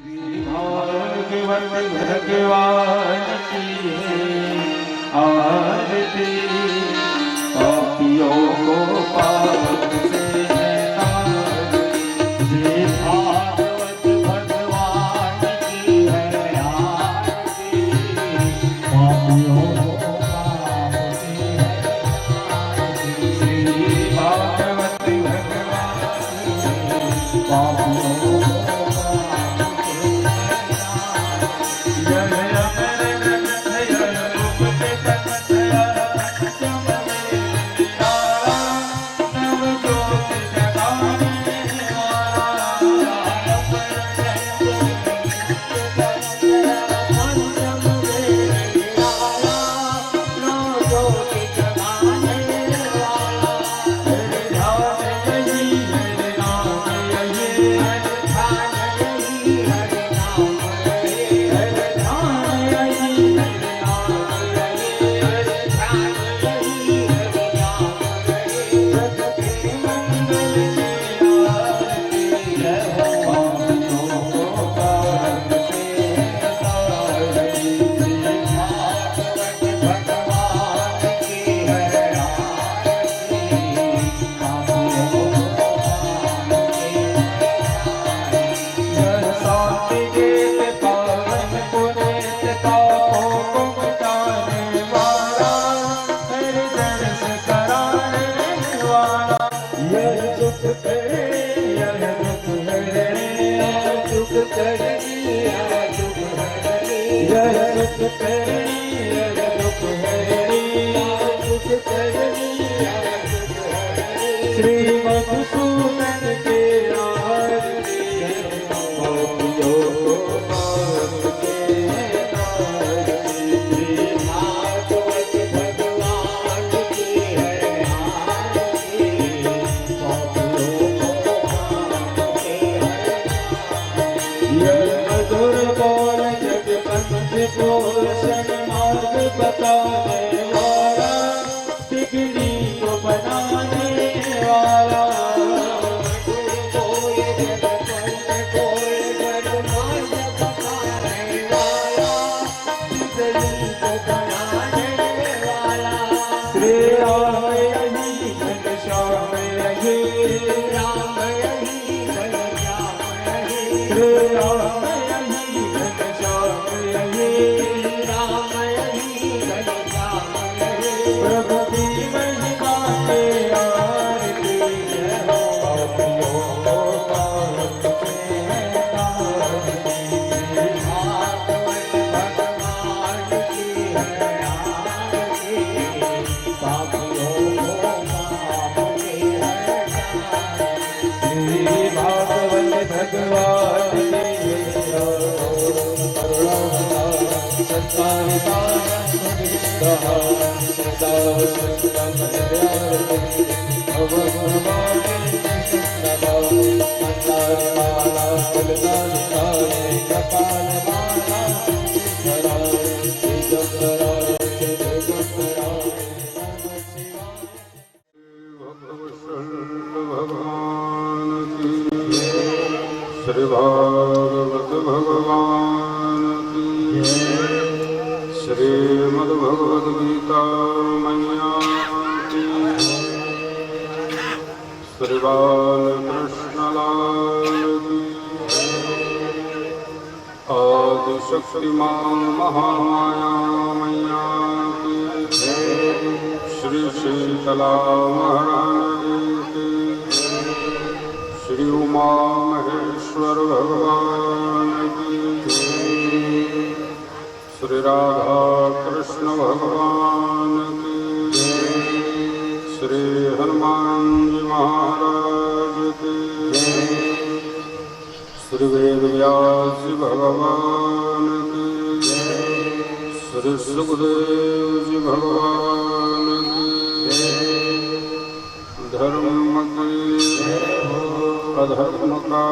भागवत भगवान की आरती, पापियों को पाप से है तारती। भागवत भगवान की है आरती, पापियों को पाप से है तारती। भागवत भगवान पापियों को श्री मधुसूदन के आरती, पापियों को पाप से तारती। भागवत भगवान की है आरती, पापियों को पाप से तारती। यह मधुर बोल जगपंथ पोषण मार्ग बताने वाला, बिगड़ी को बनाने वाला। श्री राम यही घनश्याम यही, राम यही घनश्याम यही, श्री राम यही घनश्याम यही, राम यही घनश्याम यही। प्रभु की महिमा के आरती, पापियों को पाप से तारती। भागवत भगवान की है आरती, पापियों को पाप से तारती। भागवत भगवान श्री भागवत भगवान की, श्रीमद्भगवद गीता मैया की, श्री बालकृष्ण लाल की, आदिशक्ति मां महामाया मैया की, श्री शीतला महारानी की, श्री उमा महेश्वर भगवान की, श्री राधा कृष्ण भगवान की, श्री हनुमान जी महाराज की, श्री वेद व्यास भगवान की, श्री सुखदेव जी भगवान की, धर्म की अधर्म का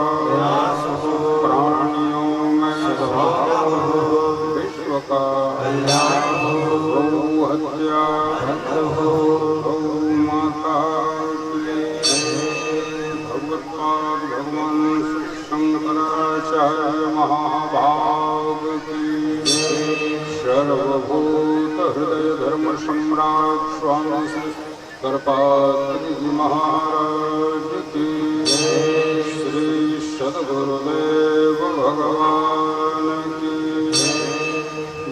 प्राणियों में स्वभाव, विश्व का गौ हत्या, गौ माता भगवत्पाद भगवान शंकराचार्य महा सर्वभूत हृदय धर्म सम्राट स्वामी कृपात्रि महाराज की श्री सद्गुरुदेव भगवान की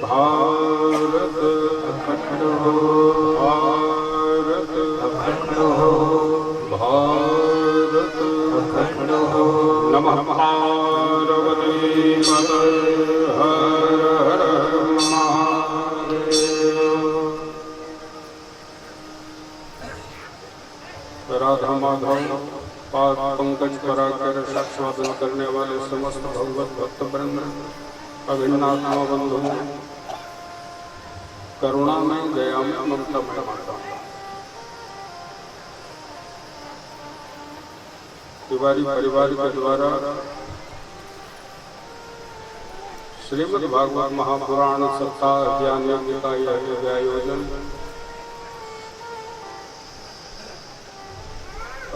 भारत अखंड हो, भारत अखंड हो, भारत अखंड हो। नमः पार्वती पतये हर हर महादेव। राधा माधव पाद पंकज पराकर साक्षात्कार करने वाले समस्त भगवत भक्त वृंद, अभिन्नात्मा बंधु, करुणा में दया में ममता में माता तिवारी परिवार के द्वारा श्रीमद् भागवत महापुराण सप्ताह ज्ञान यज्ञ का यह आयोजन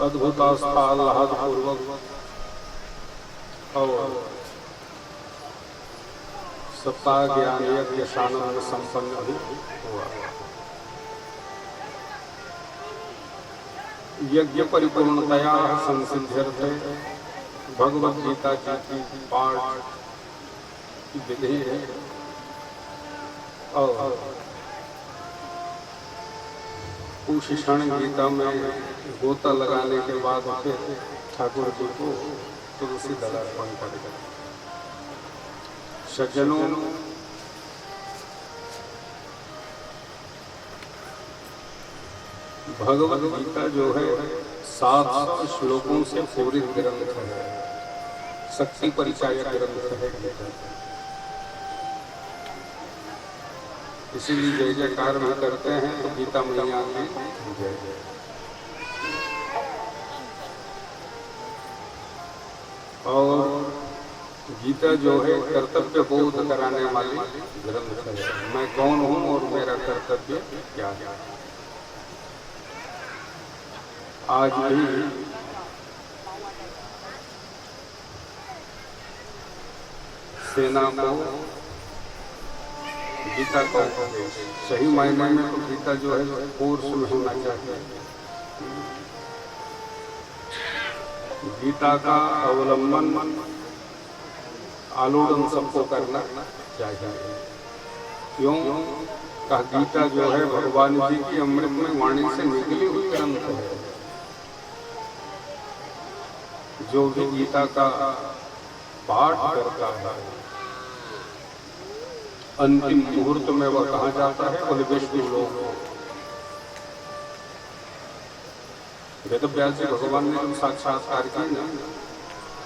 अद्भुत आस्था आह्लाद पूर्वक और सप्ताह ज्ञान यज्ञ शानंद संपन्न भी हुआ। यज्ञ परिपूर्णतया संसिद्ध्यर्थे भगवद गीता की पाठ की विधि है और उस क्षण गीता में गोता लगाने के बाद फिर ठाकुर जी को तुलसी दल अर्पण करेगा। सज्जनों, भगवद गीता जो है 700 श्लोकों से पूरी ग्रंथ है, शक्ति परिचायक ग्रंथ है। इसीलिए जय जयकार भी करते हैं तो गीता मैया की जय जय। और गीता जो है कर्तव्य बोध कराने वाली ग्रंथ है। मैं कौन हूँ और मेरा कर्तव्य क्या है। आज भी सेना को गीता का सही मायने में तो गीता जो है कोर्स में होना चाहिए। गीता का अवलंबन आलोड़न सबको करना चाहिए। क्यों? कहा गीता जो है भगवान जी की अमृतमय वाणी से निकली हुई ग्रंथ है। जो भी गीता का पाठ करता है अंतिम मुहूर्त में वह कहा जाता है? बोले विष्णु लोक। वेद व्यास जी भगवान ने जो साक्षात्कार किया ना,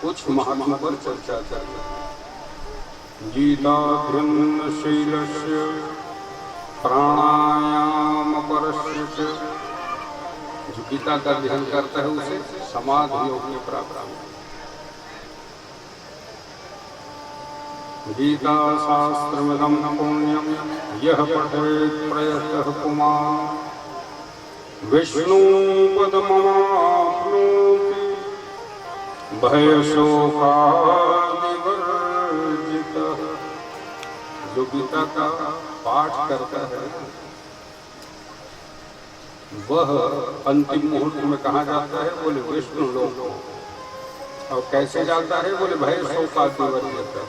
कुछ महात्मा पर चर्चा कर गीता शीलस्य प्राणायाम परस्य, जो गीता का ध्यान करता है उसे समाधि योग में प्राप्त होता है। गीता शास्त्रमिदं पुण्यं यः पठेत् प्रयतः पुमान् विष्णुपदमवाप्नोति भयशोकादिवर्जितः। जो गीता का पाठ करता है वह अंतिम मुहूर्त में कहा जाता है? बोले विष्णु लोक। और कैसे जाता है? बोले भयशोकादिवर्जितः।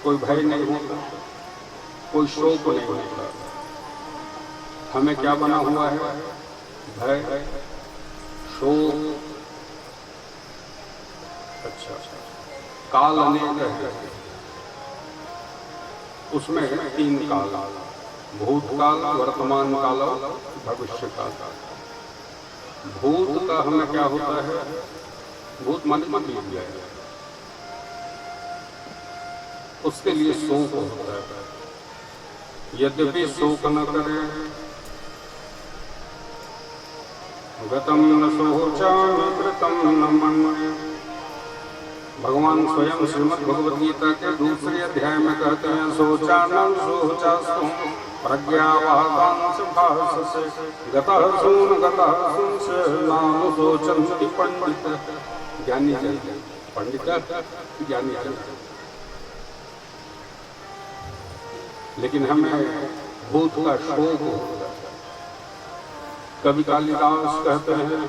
कोई भय नहीं होता, कोई शोक नहीं होता। हमें क्या बना हुआ है? भय, शोक। अच्छा, काल अनेक है। उसमें 3 काल, भूतकाल, वर्तमान काल और भविष्य काल। भूत का हमें क्या होता है? भूत माने मत लीजिए, उसके लिए शोक होता है। यद्यपि शोक न करें, गतम न शोचामि कृतं न मन्ये। भगवान स्वयं श्रीमद् भगवद गीता के दूसरे अध्याय में कहते हैं शोचानं शोचास्तुं प्रज्ञावादांश भाससे गतः सून गतः सुंस नाम शोचन्ति पंडित। ज्ञानी जन, पंडित ज्ञानी जन। लेकिन हमें भूत का शोक होता है। कवि कालिदास कहते हैं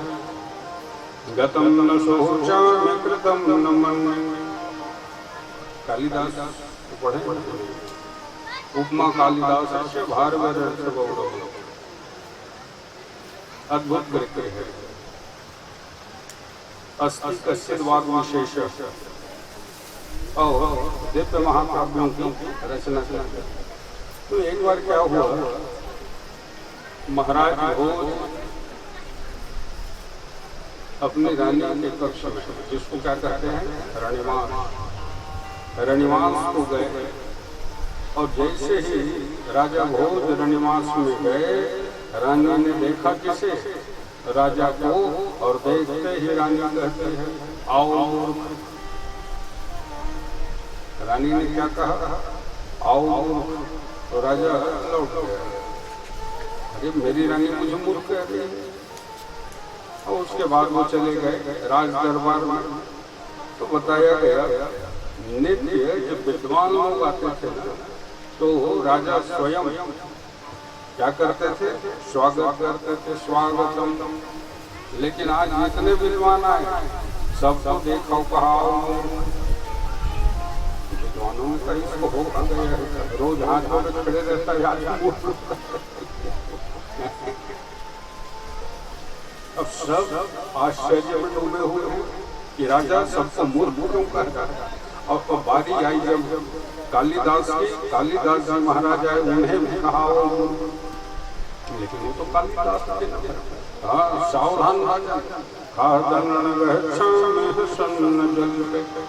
गतम न शोचामि कृतम न मन्ये। कालिदास पढ़े उपमा कालिदास से भारवर अद्भुत करते हैं। अस्ति कश्चित् वाग विशेष और दिव्य महाकाव्यों की रचना करते। तो एक बार क्या हुआ, महाराज भोज अपने रानी के कक्ष में, जिसको क्या कहते हैं रनिवास को गए, और जैसे ही राजा भोज रनिवास में गए, रानी ने देखा किसे, राजा को, और देखते ही रानी कहती है आओ मूर्ख। रानी ने क्या कहा, आओ मूर्ख, तो राजा लौट गया, अरे मेरी रानी मुझे मूर्ख कह रही है। और उसके बाद वो चले गए राज दरबार में। तो बताया गया नित्य जब विद्वान लोग आते थे ना, तो राजा स्वयं क्या करते थे, स्वागत करते थे, स्वागतम। लेकिन आज जितने विद्वान आए सबको देखा कहा, विद्वानों में कहीं इसको हो गया, रोज हाथ में खड़े रहता है। अब सब आश्चर्य में डूबे हुए हैं कि राजा सबको मूर्ख क्यों कहता है। और तो बारी आई जब कालिदास जी महाराज आए, उन्हें भी कहा, लेकिन वो तो कालिदास के हाँ सावधान राजा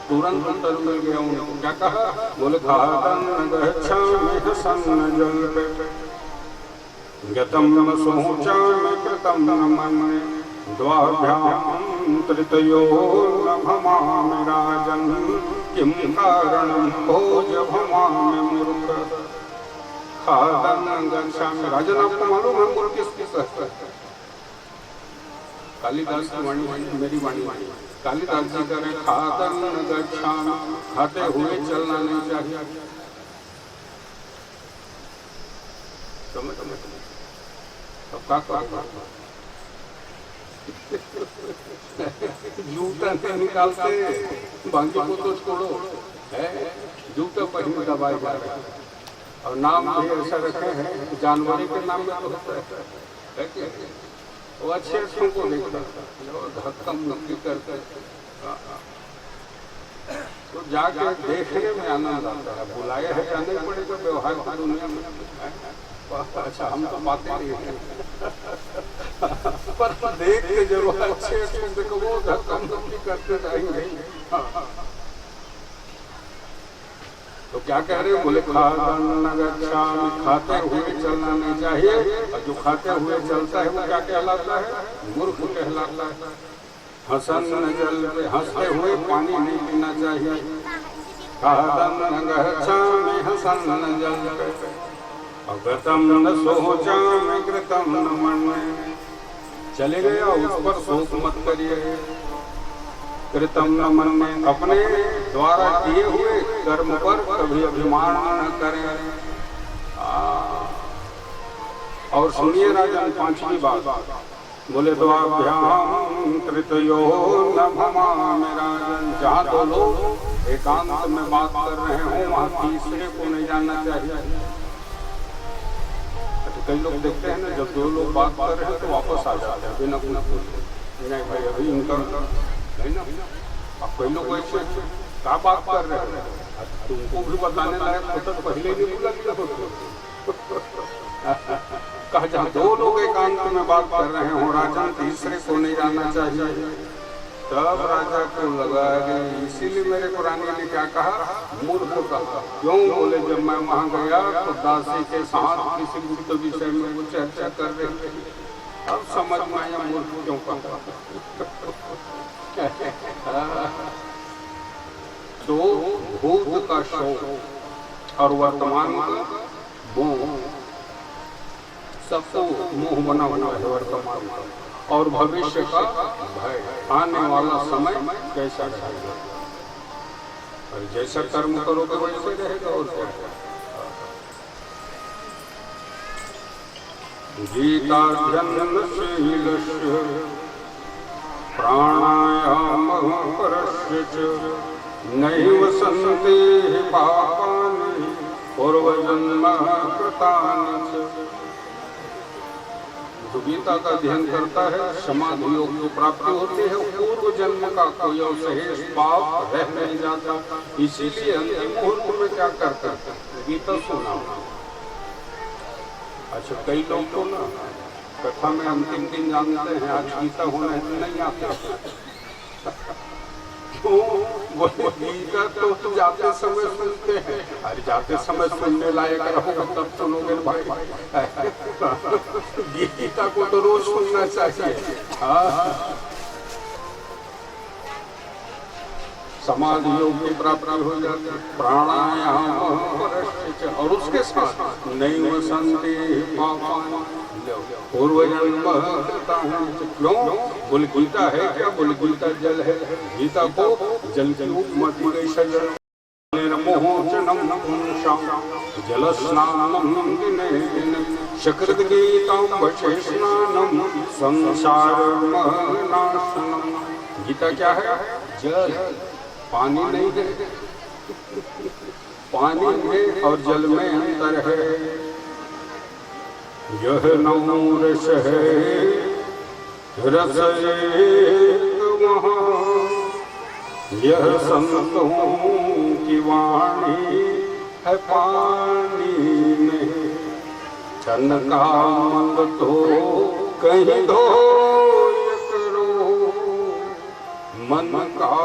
तुरंत उत्तर मिल गया उनको। क्या कहा, बोले गतम न शोचामि कृतम न मन्ये द्वाभ्यां तृतयो न भमामि राजन् किं कारणं भोज भमामि मूर्ख खादन् गच्छामि। राजन आपको मालूम है मूर्ख किसको कहते हैं? कालिदास की वाणी, मेरी वाणी। कालिदास जी कह रहे खादन् गच्छामि, खाते हुए चलना नहीं चाहिए। समझ अब क्या करेगा, जूता नहीं निकालते, बाकी को तो छोड़ो है, जूता पहने दबाए जा रहे हैं। और नाम भी ऐसा रखे हैं जानवरों के नाम में तो होता है, वो अच्छे अच्छों को देखता धक्का मुक्की करते, तो जाके देखने में आनंद आता है। बुलाया है जाने पड़ेगा व्यवहार की दुनिया में। अच्छा हम तो बातें नहीं हैं, पर देख के जरूर अच्छे अच्छे देखो, वो धक्का मुक्की करते रहेंगे। तो क्या कह रहे हो, बोले खाते हुए चलना नहीं चाहिए। और जो खाते हुए चलता है वो क्या कहलाता है, मूर्ख कहलाता है। हसन जल पे हंसते हुए पानी नहीं पीना चाहिए। हसन जल पे गतम न शोचामि कृतम न मन्ये। चले गए और उस पर शोक मत करिए। कृतम न मन्ये, अपने द्वारा किए हुए कर्म पर कभी अभिमान न करें। और सुनिए राजन पांचवी बात, बोले द्वाभ्यां तृतयो न भमामि राजन। जहाँ दो लोग एकांत में बात कर रहे हो वहाँ तीसरे को नहीं जानना चाहिए। कई लोग देखते हैं ना, जब दो लोग बात कर रहे हैं तो वापस आ जाते हैं बिना कुछ पूछे, नहीं भाई अभी इनका नहीं ना। अब कई लोग ऐसे क्या बात कर रहे हैं, तुमको भी बताने लायक होता तो पहले नहीं बोला क्या कहा। जहाँ दो लोग एकांत में बात कर रहे हो राजन, तीसरे को नहीं जानना चाहिए। तब राजा को लगा कि इसीलिए मेरे को रानी ने क्या कहा, मूर्ख कहा। क्यों, बोले जब मैं वहाँ गया तो दासी के साथ किसी गुप्त विषय में वो चर्चा कर रहे थे। अब समझ में आया मूर्ख क्यों कहा। तो भूत का शोक और वर्तमान का मोह, सबको मोह बना हुआ है वर्तमान का, और भविष्य का भय, आने वाला समय कैसा रहेगा। और जैसा कर्म करोगे वैसे रहेगा। और क्या गीताध्ययनशीलस्य प्राणायामः परस्य च नैव सन्ति पापानि पूर्वजन्म कृतानि च। जो गीता का अध्ययन करता है समाधि योग को प्राप्ति होती है, पूर्व जन्म का कोई अवशेष पाप रह नहीं जाता। इसीलिए अंतिम मुहूर्त में क्या करते हैं, गीता सुना। अच्छा, कई लोग तो ना कथा में अंतिम दिन जानते हैं आज गीता होना है, नहीं आते। गीता तो जाते समय सुनते हैं, अरे जाते समय सुनने लायक रहोगे तब सुनोगे भाई। गीता को तो रोज सुनना चाहिए। समाधि योग की प्राप्ति हो जाती है, प्राणायाम और उसके साथ नैव सन्ति पापानि पूर्व जन्म कृतानि। क्यों? बोले गीता है क्या? बोले गीता जल है। गीता को जल की उपमा दी गई। निर्मोचनम पुंसां जल स्नानम दिने दिने सकृत गीतां वशेषणानं संसार नाशनम। गीता क्या है? जल, पानी नहीं है। पानी है और जल में अंतर है। यह नौ रस है रस एक वहाँ, यह संतों की वाणी है पानी में। छन का मल तो कहीं धो करो, मन का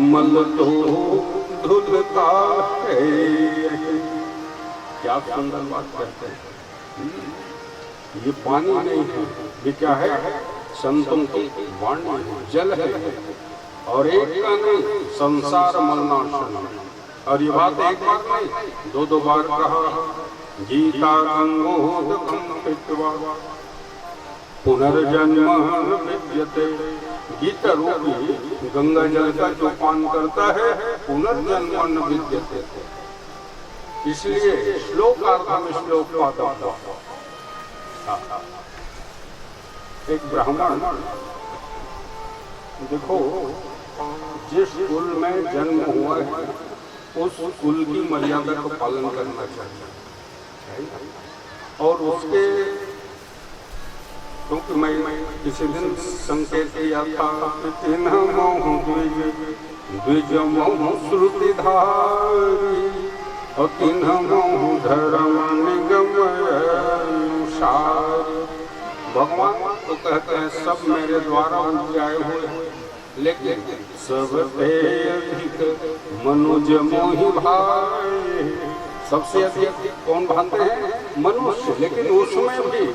मल तो धुलता है। क्या सुंदर बात करते हैं। ये पानी नहीं है, ये क्या है? संतों की वाणी, जल है। और एक का नहीं, संसार मलनाशनम। और ये बात एक बार नहीं, दो बार कहा। गीता गंगोदकं पीत्वा पुनर्जन्म विद्यते। गीता रूपी गंगा जल का जो पान करता है पुनर्जन्म न विद्यते। इसलिए श्लोकार्थम श्लोक पादम। एक ब्राह्मण, देखो जिस कुल में जन्म हुआ है उस कुल की मर्यादा को पालन करना चाहिए। और उसके, क्योंकि मैं किसी दिन संकेत किया था द्विज मोह श्रुतिधारी और तिन्ह मोह धर्म निगम अनुसार। भगवान तो कहते हैं सब मेरे द्वारा उपजाए हुए हैं, लेकिन सब अधिक मनुज मोहि भाई। सबसे अधिक कौन भाते हैं? मनुष्य। लेकिन उसमें भी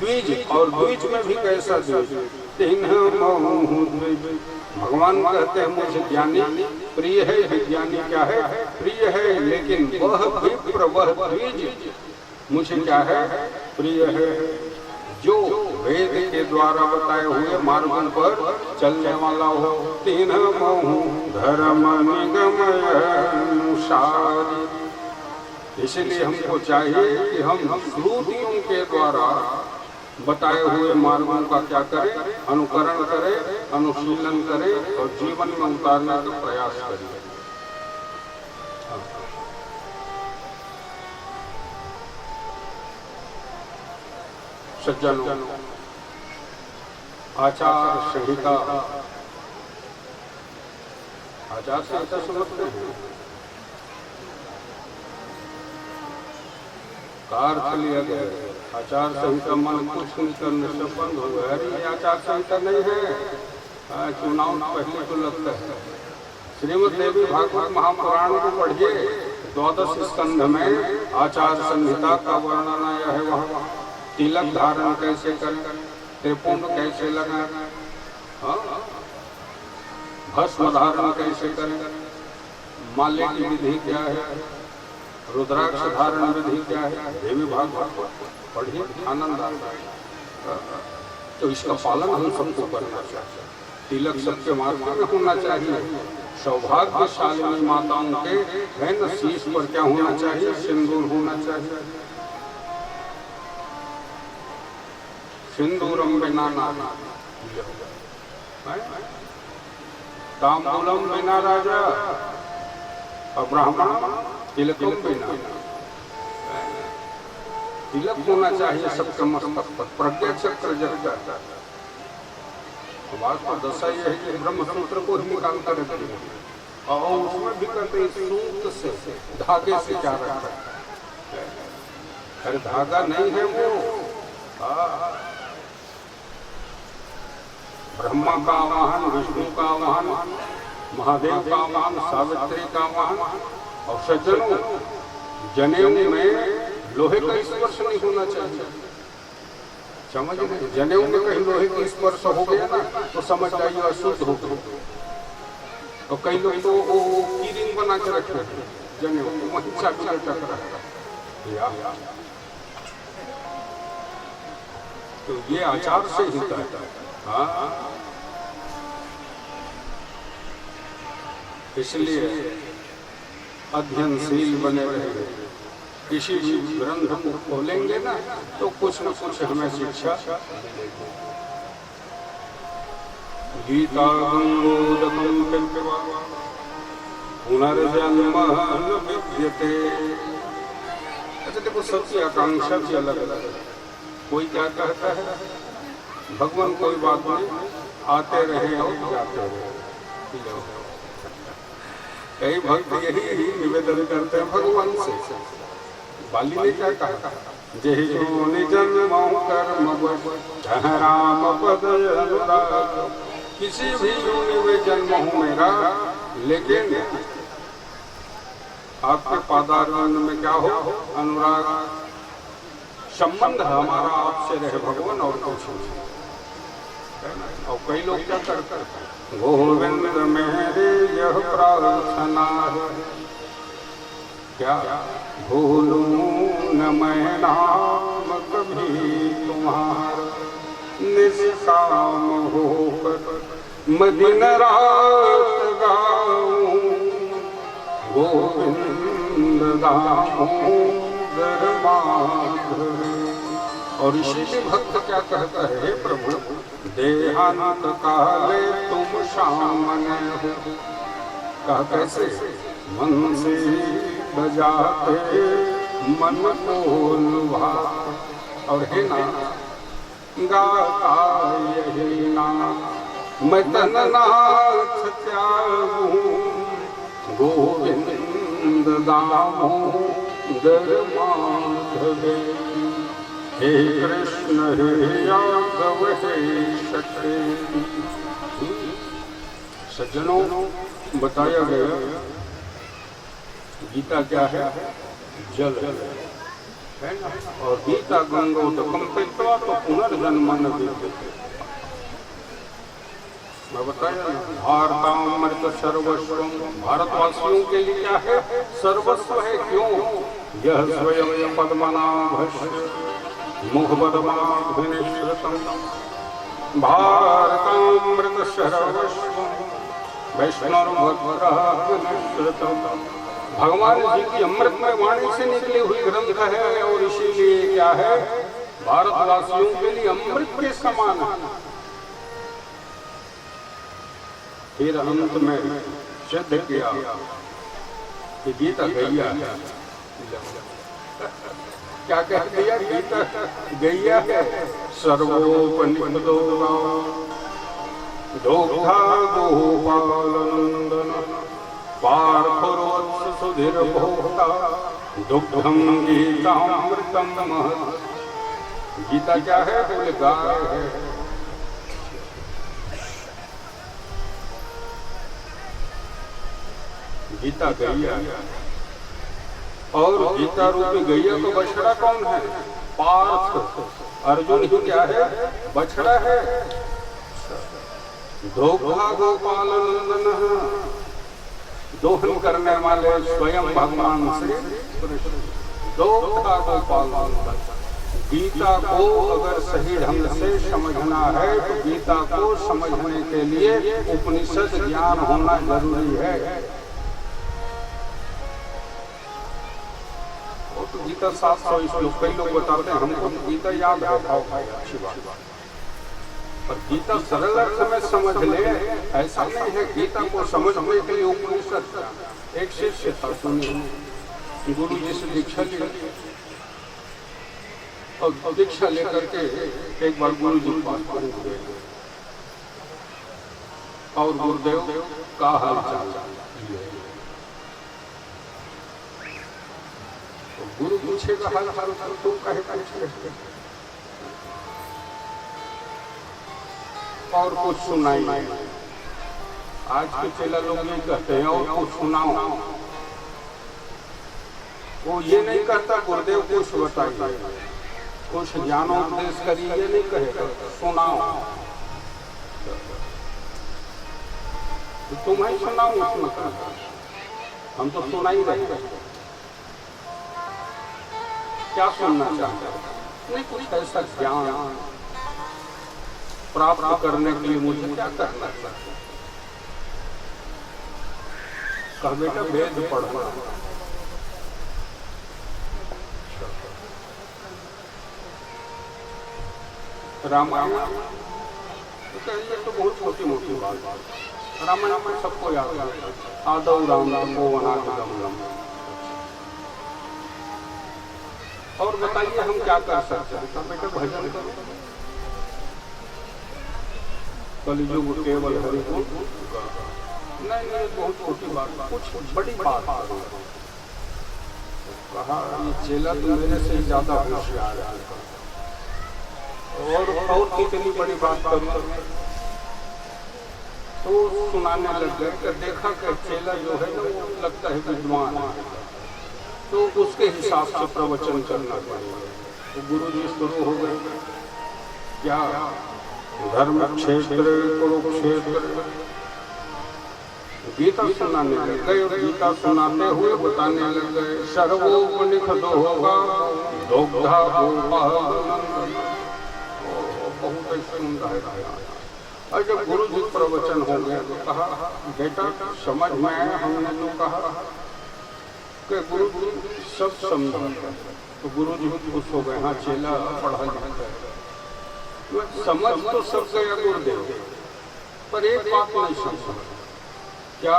द्विज, और द्विज में भी कैसा द्विज? तिन्ह मोह द्विज। भगवान कहते हैं मुझे ज्ञानी प्रिय है। विज्ञानी क्या है? प्रिय है। लेकिन वह विप्र, वह द्विज मुझे क्या है? प्रिय है, जो वेद के द्वारा बताए हुए मार्गों पर चलने वाला हो। तीन मोह धर्म निगम अनुसार। इसलिए हमको चाहिए कि हम श्रुतियों के द्वारा बताए हुए मार्गों का क्या करें? अनुकरण करें, अनुशीलन करें और जीवन में उतारने का प्रयास करें। सज्जनों, आचार संहिता, आचार संहिता समझते हैं? का अर्थ लिया गया है आचार संहिता मन कुछ नहीं करने से बंद हो गया। अरे ये आचार संहिता नहीं है, चुनाव पहले तो लगता है। श्रीमद् देवी भागवत महापुराण को पढ़िए, 12 स्कंध में आचार संहिता का वर्णन आया है। वहाँ तिलक धारण कैसे करें, त्रिपुंड कैसे लगाना, भस्म धारण कैसे करें, माल्य की विधि क्या है, रुद्राक्ष धारण विधि क्या है। देवी भागवत पढ़िए, आनंद आता है। तो इसका पालन हम सबको करना चाहिए। तिलक सबके माथे में होना चाहिए। सौभाग्यशालिनी माताओं के है न, शीश पर क्या होना चाहिए? सिंदूर होना चाहिए। सिंदूरम बिना तांबूलम बिना राजा और ब्राह्मण तिलकम बिना। तिलक होना चाहिए सबके मस्तक पर, प्रज्ञा चक्र जगता। बात तो दशा ये है कि ब्रह्म सूत्र को ही निकाल कर रखते हैं और उसमें भी कहते सूत्र से धागे से क्या रखा है। अरे धागा नहीं है वो, ब्रह्मा का वाहन, विष्णु का वाहन, महादेव का वाहन, सावित्री का वाहन। और सज्जनों, जनेऊ में लोहे का स्पर्श नहीं होना चाहिए, समझ रहे? जनेऊ में कहीं लोहे का स्पर्श हो गया ना तो समझ जाइए अशुद्ध हो गया। और कई लोग तो वो कीरिंग बना के रखे हैं जनेऊ, वहीं चाबी लटक रहा है। तो ये आचार से ही कहता है। हाँ, इसलिए अध्ययनशील बने रहेंगे। किसी भी ग्रंथ को खोलेंगे ना तो कुछ न कुछ हमें शिक्षा मिलेगी। गीता गंगोदकं कृत्वा पुनर्जन्म न विद्यते। अच्छा देखो, सबकी आकांक्षा भी अलग अलग है। कोई क्या कहता है, भगवान कोई बात नहीं, आते रहे और जाते रहे। कई भक्त यही निवेदन करते हैं भगवान से। बाली ने क्या कहा, जय जो निजन्म कर्म राम पद अनुराग। किसी भी योनि में जन्म हो मेरा, लेकिन आपके पादारविंद में क्या हो, अनुराग, संबंध हमारा आपसे रहे भगवान, और कुछ नहीं। और कई लोग क्या करते हैं, गोविंद मेरे यह प्रार्थना है, क्या भूलूं न मैं नाम कभी तुम्हारा, निष्काम होकर मैं दिन रात गाऊं, गोविंद दामोदर माधव। और इसीलिए भक्त क्या कहता है, प्रभु देहांत काले तुम सामने हो। कहा कैसे, मन से बजाते मन को लुभा। और है ना, गाता यही ना मैं तननाथ त्यागूं, गोविंद दामोदर माधव। हे कृष्ण हे यादव हे सखे। सज्जनों, बताया गया गीता क्या है, जल है ना। और गीता गंगोदकं कृत्वा तो पुनर्जन्म न विद्यते। मैं बताया भारतामृत सर्वस्व, भारतवासियों के लिए क्या है, सर्वस्व है। क्यों, यह स्वयं पद्मनाभस्य मुखपद्माभिनिश्रितं भारतामृत सर्वस्व वैष्णवभद्राभिनिश्रितं। भगवान जी की अमृतमय वाणी से निकली हुई ग्रंथ है, और इसीलिए क्या है, भारतवासियों के लिए अमृत के समान है। फिर अंत में सिद्ध किया कि गीता गैया है। क्या कह दिया, गीता गैया है। सर्वोपनिषदो दोग्धा गोपालनंदन पार्थोर्वत्स सुधीर भोक्ता दुग्धम गीतामृतम महत्। गीता क्या है, बोले गाय है। गीता गैया, और गीता रूपी गैया तो बछड़ा कौन है, पार्थ। अर्जुन ही क्या है, बछड़ा है। दोग्धा गोपालनंदन, दोहन करने वाले स्वयं भगवान श्री कृष्ण। दोग्धा गोपालनंदन। गीता को अगर सही ढंग से समझना है तो गीता को समझने के लिए उपनिषद ज्ञान होना जरूरी है। गीता 700 श्लोक, कई लोग बताते हैं हमको गीता याद है, अच्छी बात, पर गीता सरल अर्थ में समझ ले, ऐसा नहीं है। गीता को समझने के लिए उपनिषद, एक शिष्य था, सुनिए, गुरु जी से दीक्षा ली, और दीक्षा लेकर के एक बार गुरु जी के पास पहुंच गए, और गुरुदेव का हाल चाल, तो गुरु पूछेगा हाल चाल तुम कहे पूछ, और कुछ सुनाई नहीं। आज के चेला लोग नहीं कहते हैं और कुछ सुनाओ, वो ये नहीं कहता गुरुदेव कुछ बताइए, कुछ ज्ञानोपदेश करिए, ये नहीं कहेगा, सुनाओ, तो तुम्हें सुनाओ, उसमें कहा हम तो सुना ही रहे, क्या सुनना चाहते हो? नहीं, कुछ ऐसा ज्ञान प्राप्त करने के लिए मुझे क्या करना चाहिए? कहा बेटा वेद पढ़ना, रामायण तो कहिए तो बहुत छोटी मोटी बात, रामायण में सबको याद है, आदौ राम को वनागमनम। और बताइए हम क्या कर सकते हैं? तो बेटा भजन करो, कलियुग केवल हरि को, नहीं बहुत छोटी बात, कुछ बड़ी बात। कहा ये चेला तो मेरे से ज्यादा होशियार है, और कितनी बड़ी बात करूं, तो सुनाने लग गए। देखा कि चेला जो है ना वो लगता है विद्वान, तो उसके हिसाब से प्रवचन करना पड़ेगा। तो गुरु जी शुरू हो गए, क्या धर्म क्षेत्र कुरुक्षेत्र, गीता सुनाने लग गए। गीता सुनाते हुए बताने लग गए, सर्वोपनिषद होगा दुग्धा बहुत सुंदर है। और जब गुरु जी प्रवचन हो गया तो कहा बेटा समझ में आया, हमने तो कहा कि गुरु जी सब समझा, तो गुरु जी खुश हो गए, हाँ चेला पढ़ा लिखा है, समझ तो सब गया गुरुदेव, पर एक बात नहीं समझा, क्या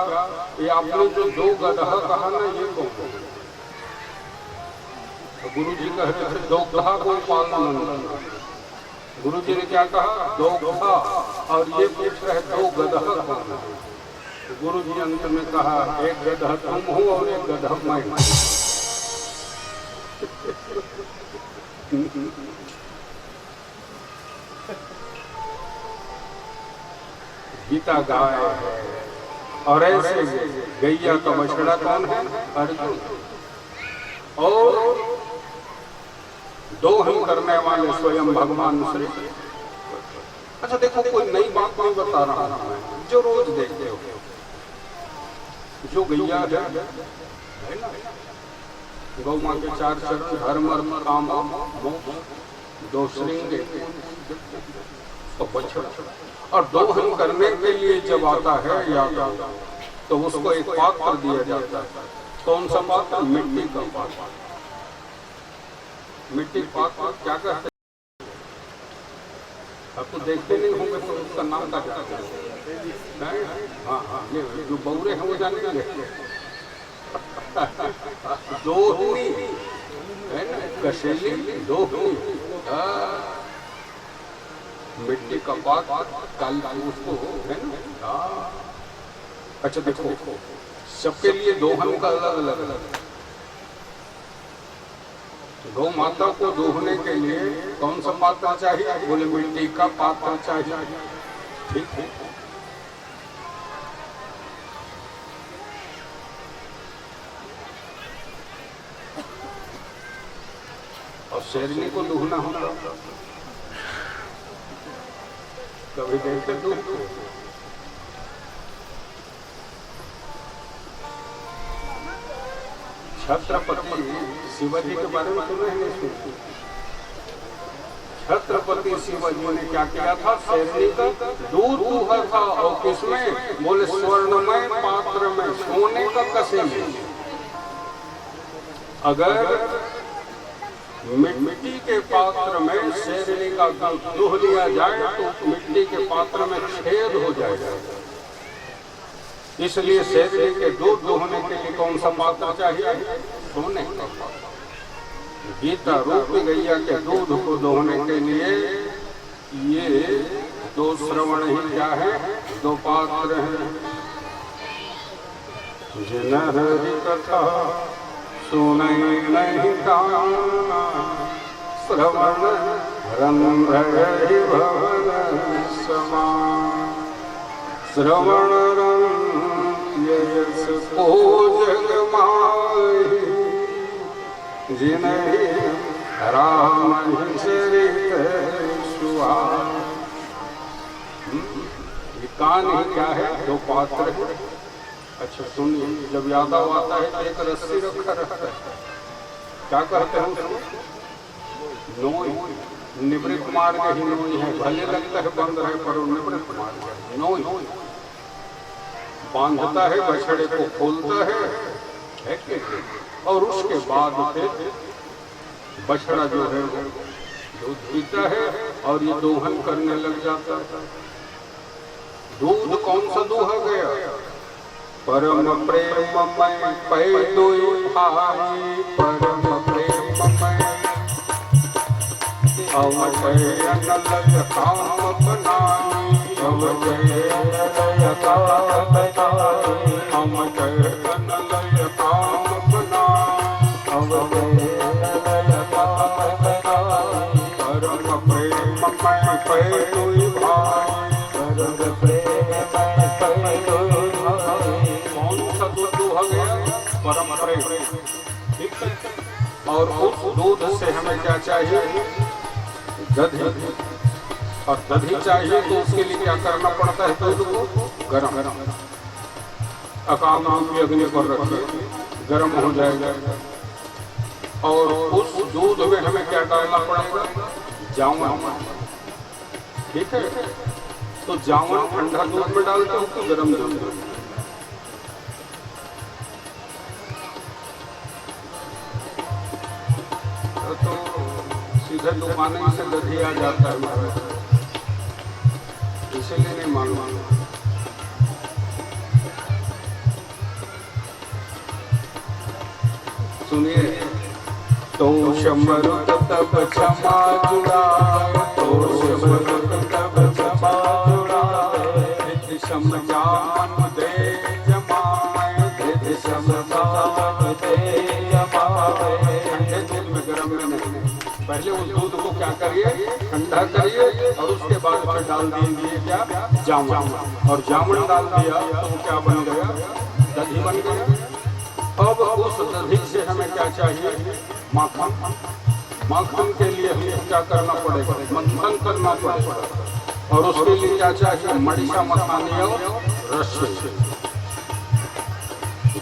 ये आपने जो दो गधा कहा ना, ये कौन? तो गुरु जी कह रहे थे दो गधा को पालना। गुरु जी ने क्या कहा? दो गधा, और ये पूछ रहे दो गधा कौन है? तो गुरु जी अंत में कहा एक गधा तुम हो और एक गधा मैं। गीता गाय है, और ऐसे गैया का बछड़ा कौन है? अर्जुन। और दोहन करने वाले स्वयं भगवान श्री। अच्छा देखो, कोई नई बात नहीं बता रहा हूं, जो रोज देखते हो, जो गैया है ना, गौ मां के चार चरण, धर्म अर्थ काम दो श्रृंग, तो बछड़ा, और दोहन करने के लिए जब आता है या तो उसको एक पात्र दिया जाता है। कौन सा पात्र? मिट्टी का पात्र। मिट्टी पात्र क्या कहते हैं? आपको देखते नहीं होंगे तो उसका नाम क्या कहते हैं? हाँ हाँ, ये जो बौरे हैं वो जानेंगे, दोहनी है ना, कसेली दोहनी, मिट्टी का पात्र काल उसको है ना। अच्छा देखो, सबके लिए दोहन का अलग अलग। गौ माता को दोहने के लिए कौन सा पात्र चाहिए? बोले मिट्टी का पात्र चाहिए। ठीक है, और शेरनी को दोहना होगा, कभी देखते दूध। छत्रपति शिवाजी के बारे में सुना है? छत्रपति शिवाजी ने क्या किया था? शेरनी का दूध दूहा था, और किसमें? बोले स्वर्णमय पात्र में, सोने का कसे में। अगर मिट्टी के पात्र में शेरनी का दूध दूह लिया जाए तो मिट्टी के पात्र में छेद हो जाएगा। इसलिए शेरनी के दूध दोहने के लिए कौन सा पात्र चाहिए? सोने का पात्र। गीता रूप गैया के दूध को दोहने के लिए ये दो श्रवण ही क्या है? दो पात्र हैं। जिन हरि कथा सुनै नहीं काना, श्रवण रंध्र भवन समान। श्रवण यश को जग माहि, जिन्हि राम चरित सुहाए। ये कान ही क्या है? दो पात्र है। अच्छा सुनिए, जब यादव आता है तो एक रस्सी रखा रहता है, क्या कहते हैं उसको? नोई। निवृत्त मार्ग ही नोई है। भले लगता है बंद है पर निवृत्त मार्ग है। नोई बांधता है, बछड़े को खोलता है कि? और उसके बाद फिर बछड़ा जो है वो दूध पीता है और ये दोहन करने लग जाता है। दूध कौन सा दूहा गया? परम प्रेम मय पैदुई भाई, परम प्रेम मय अवजय अनलय काम बनाई, अवजय अनलय काम बनाई, अवजय अनलय काम बनाई, अवजय अनलय काम बनाई। परम प्रेम मय पैदुई भाई, परम प्रेम मय पैदुई भाई। परम प्रेम, ठीक है। और उस दूध से हमें क्या चाहिए? दधी। और दधी चाहिए तो उसके लिए क्या करना पड़ता है? दूध को गरम अकाम की अग्नि पर रखिए, गरम हो जाएगा। और उस दूध में हमें क्या डालना पड़ेगा? जामुन, ठीक है। तो जामुन ठंडा दूध में डालते हो तो गरम दूध में? तो सीधे दुकान से दधी आ जाता है हमारे, इसीलिए नहीं मालूम। सुनिए, तो शमरुत तब क्षमा जुड़ाए, तो शमरुत तब क्षमा जुड़ाए, समझान दे जमाए, समझान दे जमाए। ठंडे दूध में गरम नहीं, पहले उस दूध को क्या करिए? ठंडा करिए और उसके बाद फिर डाल दीजिए क्या? जामुन। और जामुन डाल दिया तो वो क्या बन गया? दही बन गया। अब उस दही से हमें क्या चाहिए? माखन। माखन के लिए हमें क्या करना पड़ेगा? मंथन करना पड़ेगा। और उसके लिए क्या चाहिए? मड़ीसा मखानी और रस।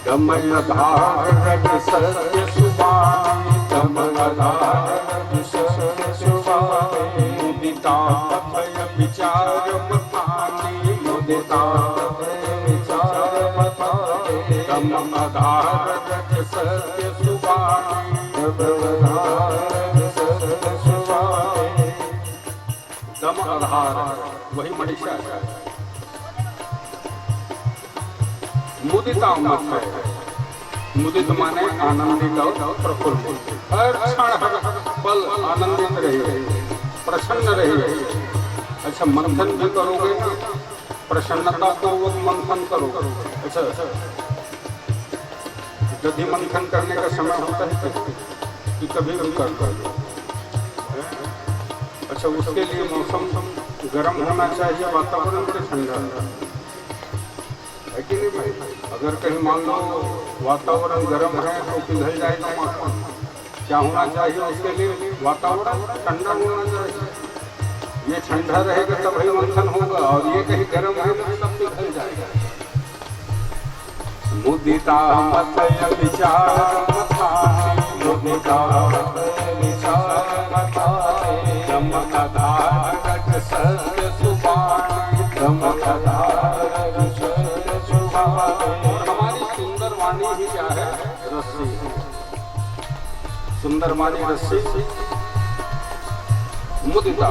दमनधार रज सत्य सुबानी, दमनधार रज सत्य सुबानी। मुदिता कथय विचार मथानी, मुदिता कथय विचार मथानी। दमनधार रज सत्य सुबानी, दमनधार रज सत्य सुबानी। दम आधार वही मनीषा है। मुदिता मत है। मुदित माने आनंदित और प्रफुल्लित। हर क्षण हर पल आनंदित रहिए, प्रसन्न रहिए। अच्छा, मंथन भी करोगे ना, प्रसन्नता पूर्वक मंथन करोगे। अच्छा, दधी मंथन करने का समय होता है कि कभी भी कर लो। अच्छा, उसके लिए मौसम गर्म होना चाहिए, वातावरण के ठंडा है कि नहीं भाई? अगर कहीं मान लो वातावरण गर्म है तो पिघल जाएगा माखन। क्या होना चाहिए उसके लिए? वातावरण ठंडा होना चाहिए। ये ठंडा रहेगा तभी मंथन होगा, और ये कहीं गर्म है तो सब पिघल जाएगा। मुदिता मथय विचार मथानी, मुदिता मथय विचार मथानी। दमनधार रज सत्य सुबानी, दमनधार रज सत्य सुबानी। हमारी सुंदर वाणी ही क्या है? रस्सी। सुंदर चंद्रमानी रस्सी मुदिता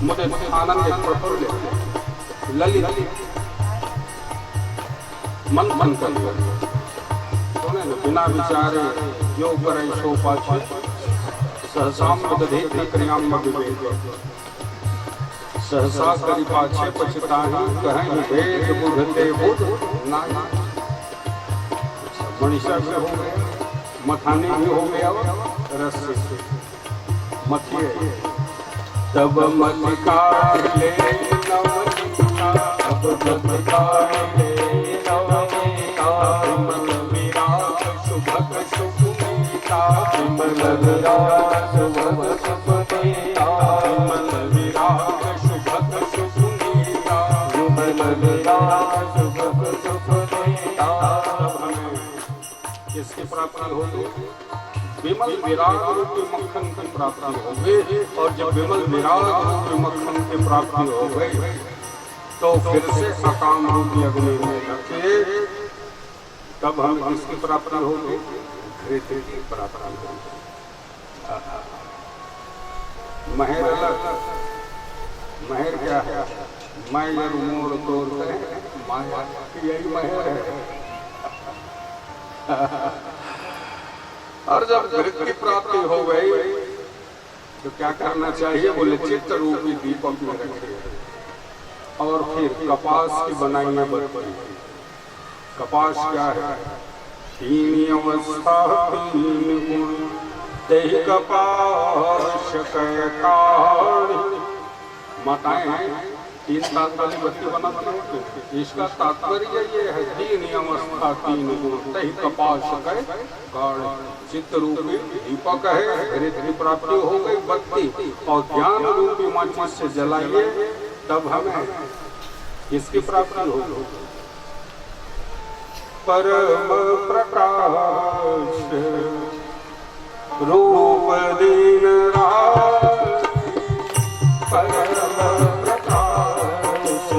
मुदित आनंद प्रफुल्ल ललित मन मन कर बिना विचारे जो करे सो पाछे सहसा विदधेति क्रियाम विवेक सहसा करि पाछे पछताहि कहीं वेद बुझते बुध नाहि मनीषा भी हो गया मथानी भी हो गया रस्सी से मथिए तब मत काले नवनीता तब मत काले नवनीता विमल विराग शुभग शुभनीता विमल विराग शुभग शुभनीता विमल विराग शुभग शुभनीता विमल विराग शुभग शुभनीता। इसकी प्राप्ति होगी विमल विराग रूपी मक्खन की प्राप्ति हो गई और जब विमल विराग रूपी मक्खन की प्राप्ति हो गई तो फिर से अकाम रूपी अग्नि में रखे तब हम इसकी प्राप्ति होगी घृत की प्राप्ति होगी। महर अलग महर क्या है मैं मोर तोड़ते माया यही महर है। और जब घृत की प्राप्ति हो गई तो क्या करना चाहिए बोले चित्त रूपी दीपक में रखिए और फिर कपास की बनाई में बरती। कपास क्या है तीन अवस्था तीन गुण तेहि कपास कै काढ़ी माताएं हैं तीन तांत वाली बत्ती बनाती हैं। इसका तात्पर्य ये है तीन अवस्था तीन गुण तही कपास कै काढ़ी चित्त रूपी दीपक है घृत की प्राप्ति हो गई बत्ती और ज्ञान रूपी माचिस से जलाइए तब हमें इसकी प्राप्ति होगी। परम प्रकाश रूप दीन रात परम प्रकाश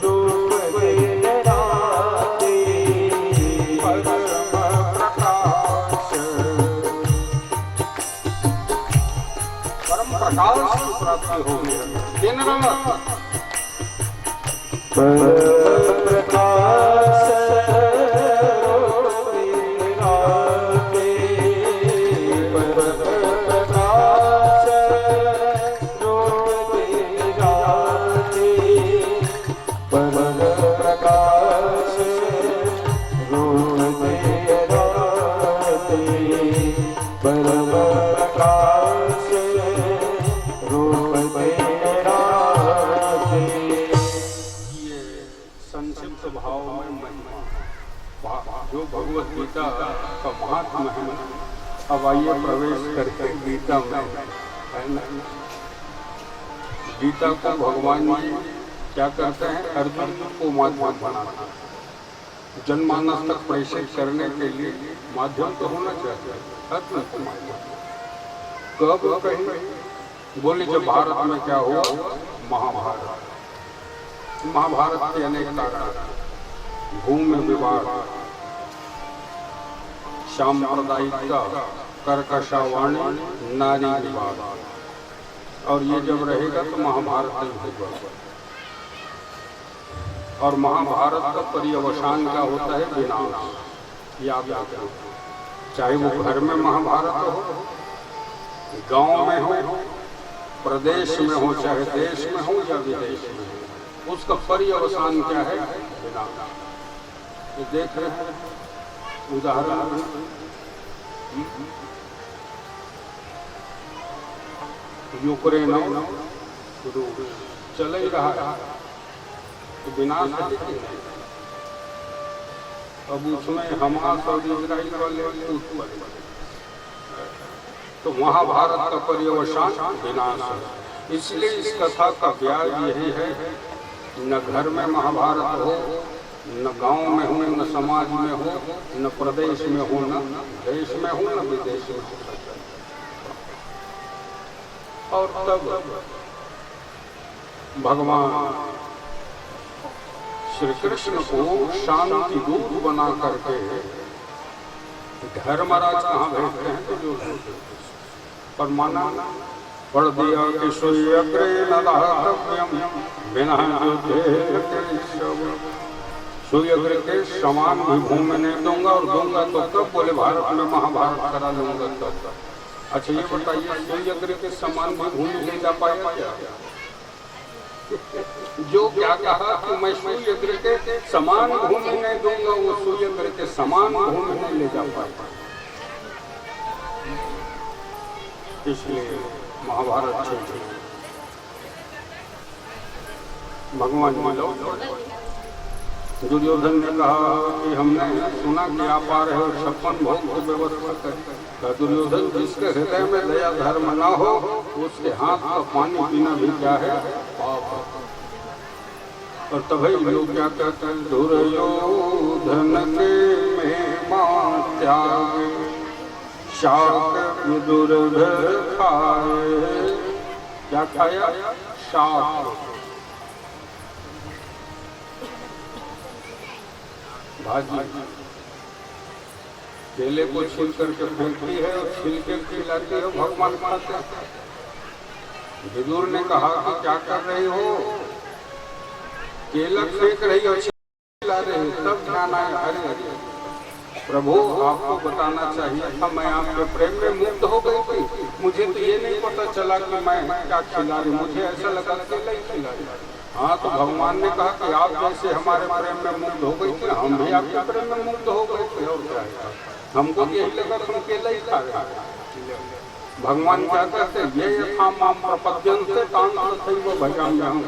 रूप दीन रात परम प्रकाश परम प्रकाश की प्राप्ति होगी दिन रात परम प्रकाश जो भगवत गीता का महात्मा है। अब आइए प्रवेश करके गीता में है ना। गीता को भगवान जी क्या करते हैं अर्जुन को माध्यम बनाना जनमानस तक प्रेषित करने के लिए माध्यम तो होना चाहिए। अर्जुन को माध्यम कब कहीं बोले जब भारत में क्या हुआ महाभारत महाभारत के अनेक कारण भूमि विवाद सांप्रदायिकता कर्कशावाणी नारी विवाद और ये जब रहेगा तो महाभारत नहीं होगा। और महाभारत का पर्यवसान क्या होता है विनाश। याद रखो चाहे वो घर में महाभारत हो गांव में हो प्रदेश में हो चाहे देश में हो या विदेश में हो उसका पर्यवसान क्या है विनाश। ये देख रहे हैं उदाहरण यूक्रेन चल ही रहा है तो विनाश है। अब उसमें हमास और इजराइल वाले तो महाभारत का पर्यवसान विनाश है। इसलिए इस कथा का ब्याज यही है न घर में महाभारत हो न गांव में हो न समाज में हो न प्रदेश में हो न देश में हो न विदेश में हो। और तब भगवान श्री कृष्ण को शांति दूत बना करके धर्मराज कहाँ भेजते हैं तो जो पर माना पढ़ दिया कि सूर्यग्रे न दातव्यम बिना सूर्यग्र के समान भी भूमि नहीं दूंगा, और दूंगा तो कब बोले भारत में महाभारत करा लूंगा तब। अच्छा ये बताइए सूर्यग्र के समान भी भूमि ले जा पाएगा क्या? जो क्या कहा कि मैं सूर्यग्र के समान भूमि नहीं दूंगा, वो सूर्यग्र के समान भूमि नहीं ले जा पाएगा। इसलिए महाभारत छोड़ भगवान बोलो। दुर्योधन ने कहा कि हमने सुना कि आप आ रहे हो 56 भोग की व्यवस्था कर। दुर्योधन जिसके हृदय में दया धर्म न हो उसके हाथ का पानी पीना भी क्या है पाप। और तभी लोग क्या कहते हैं दुर्योधन के में त्याग शाक दुर्धर खाए। क्या खाया? शाक भाजी। केले को छील करके फेंकती है और छील के खिलाती है, भगवान खाते हैं। विदुर ने कहा कि क्या कर रही हो? केला फेंक रही हो, खिला रही हो, तब ध्यान आया अरे प्रभु आपको बताना चाहिए था, मैं आपके प्रेम में मुग्ध हो गई थी। मुझे तो ये नहीं पता चला कि मैं क्या खिला रही, मुझे ऐसा लगा केला ही खिला रही। हाँ तो भगवान ने कहा कि आप जैसे हमारे प्रेम में मुग्ध हो गई थी, हम भी आपके प्रेम में मुग्ध हो गए थे। और क्या है, हमको यही लगा तुम केला ही खा रहे हैं। भगवान क्या कहते हैं, ये यथा माम प्रपद्यन्ते तान् तथैव भजाम्यहम्।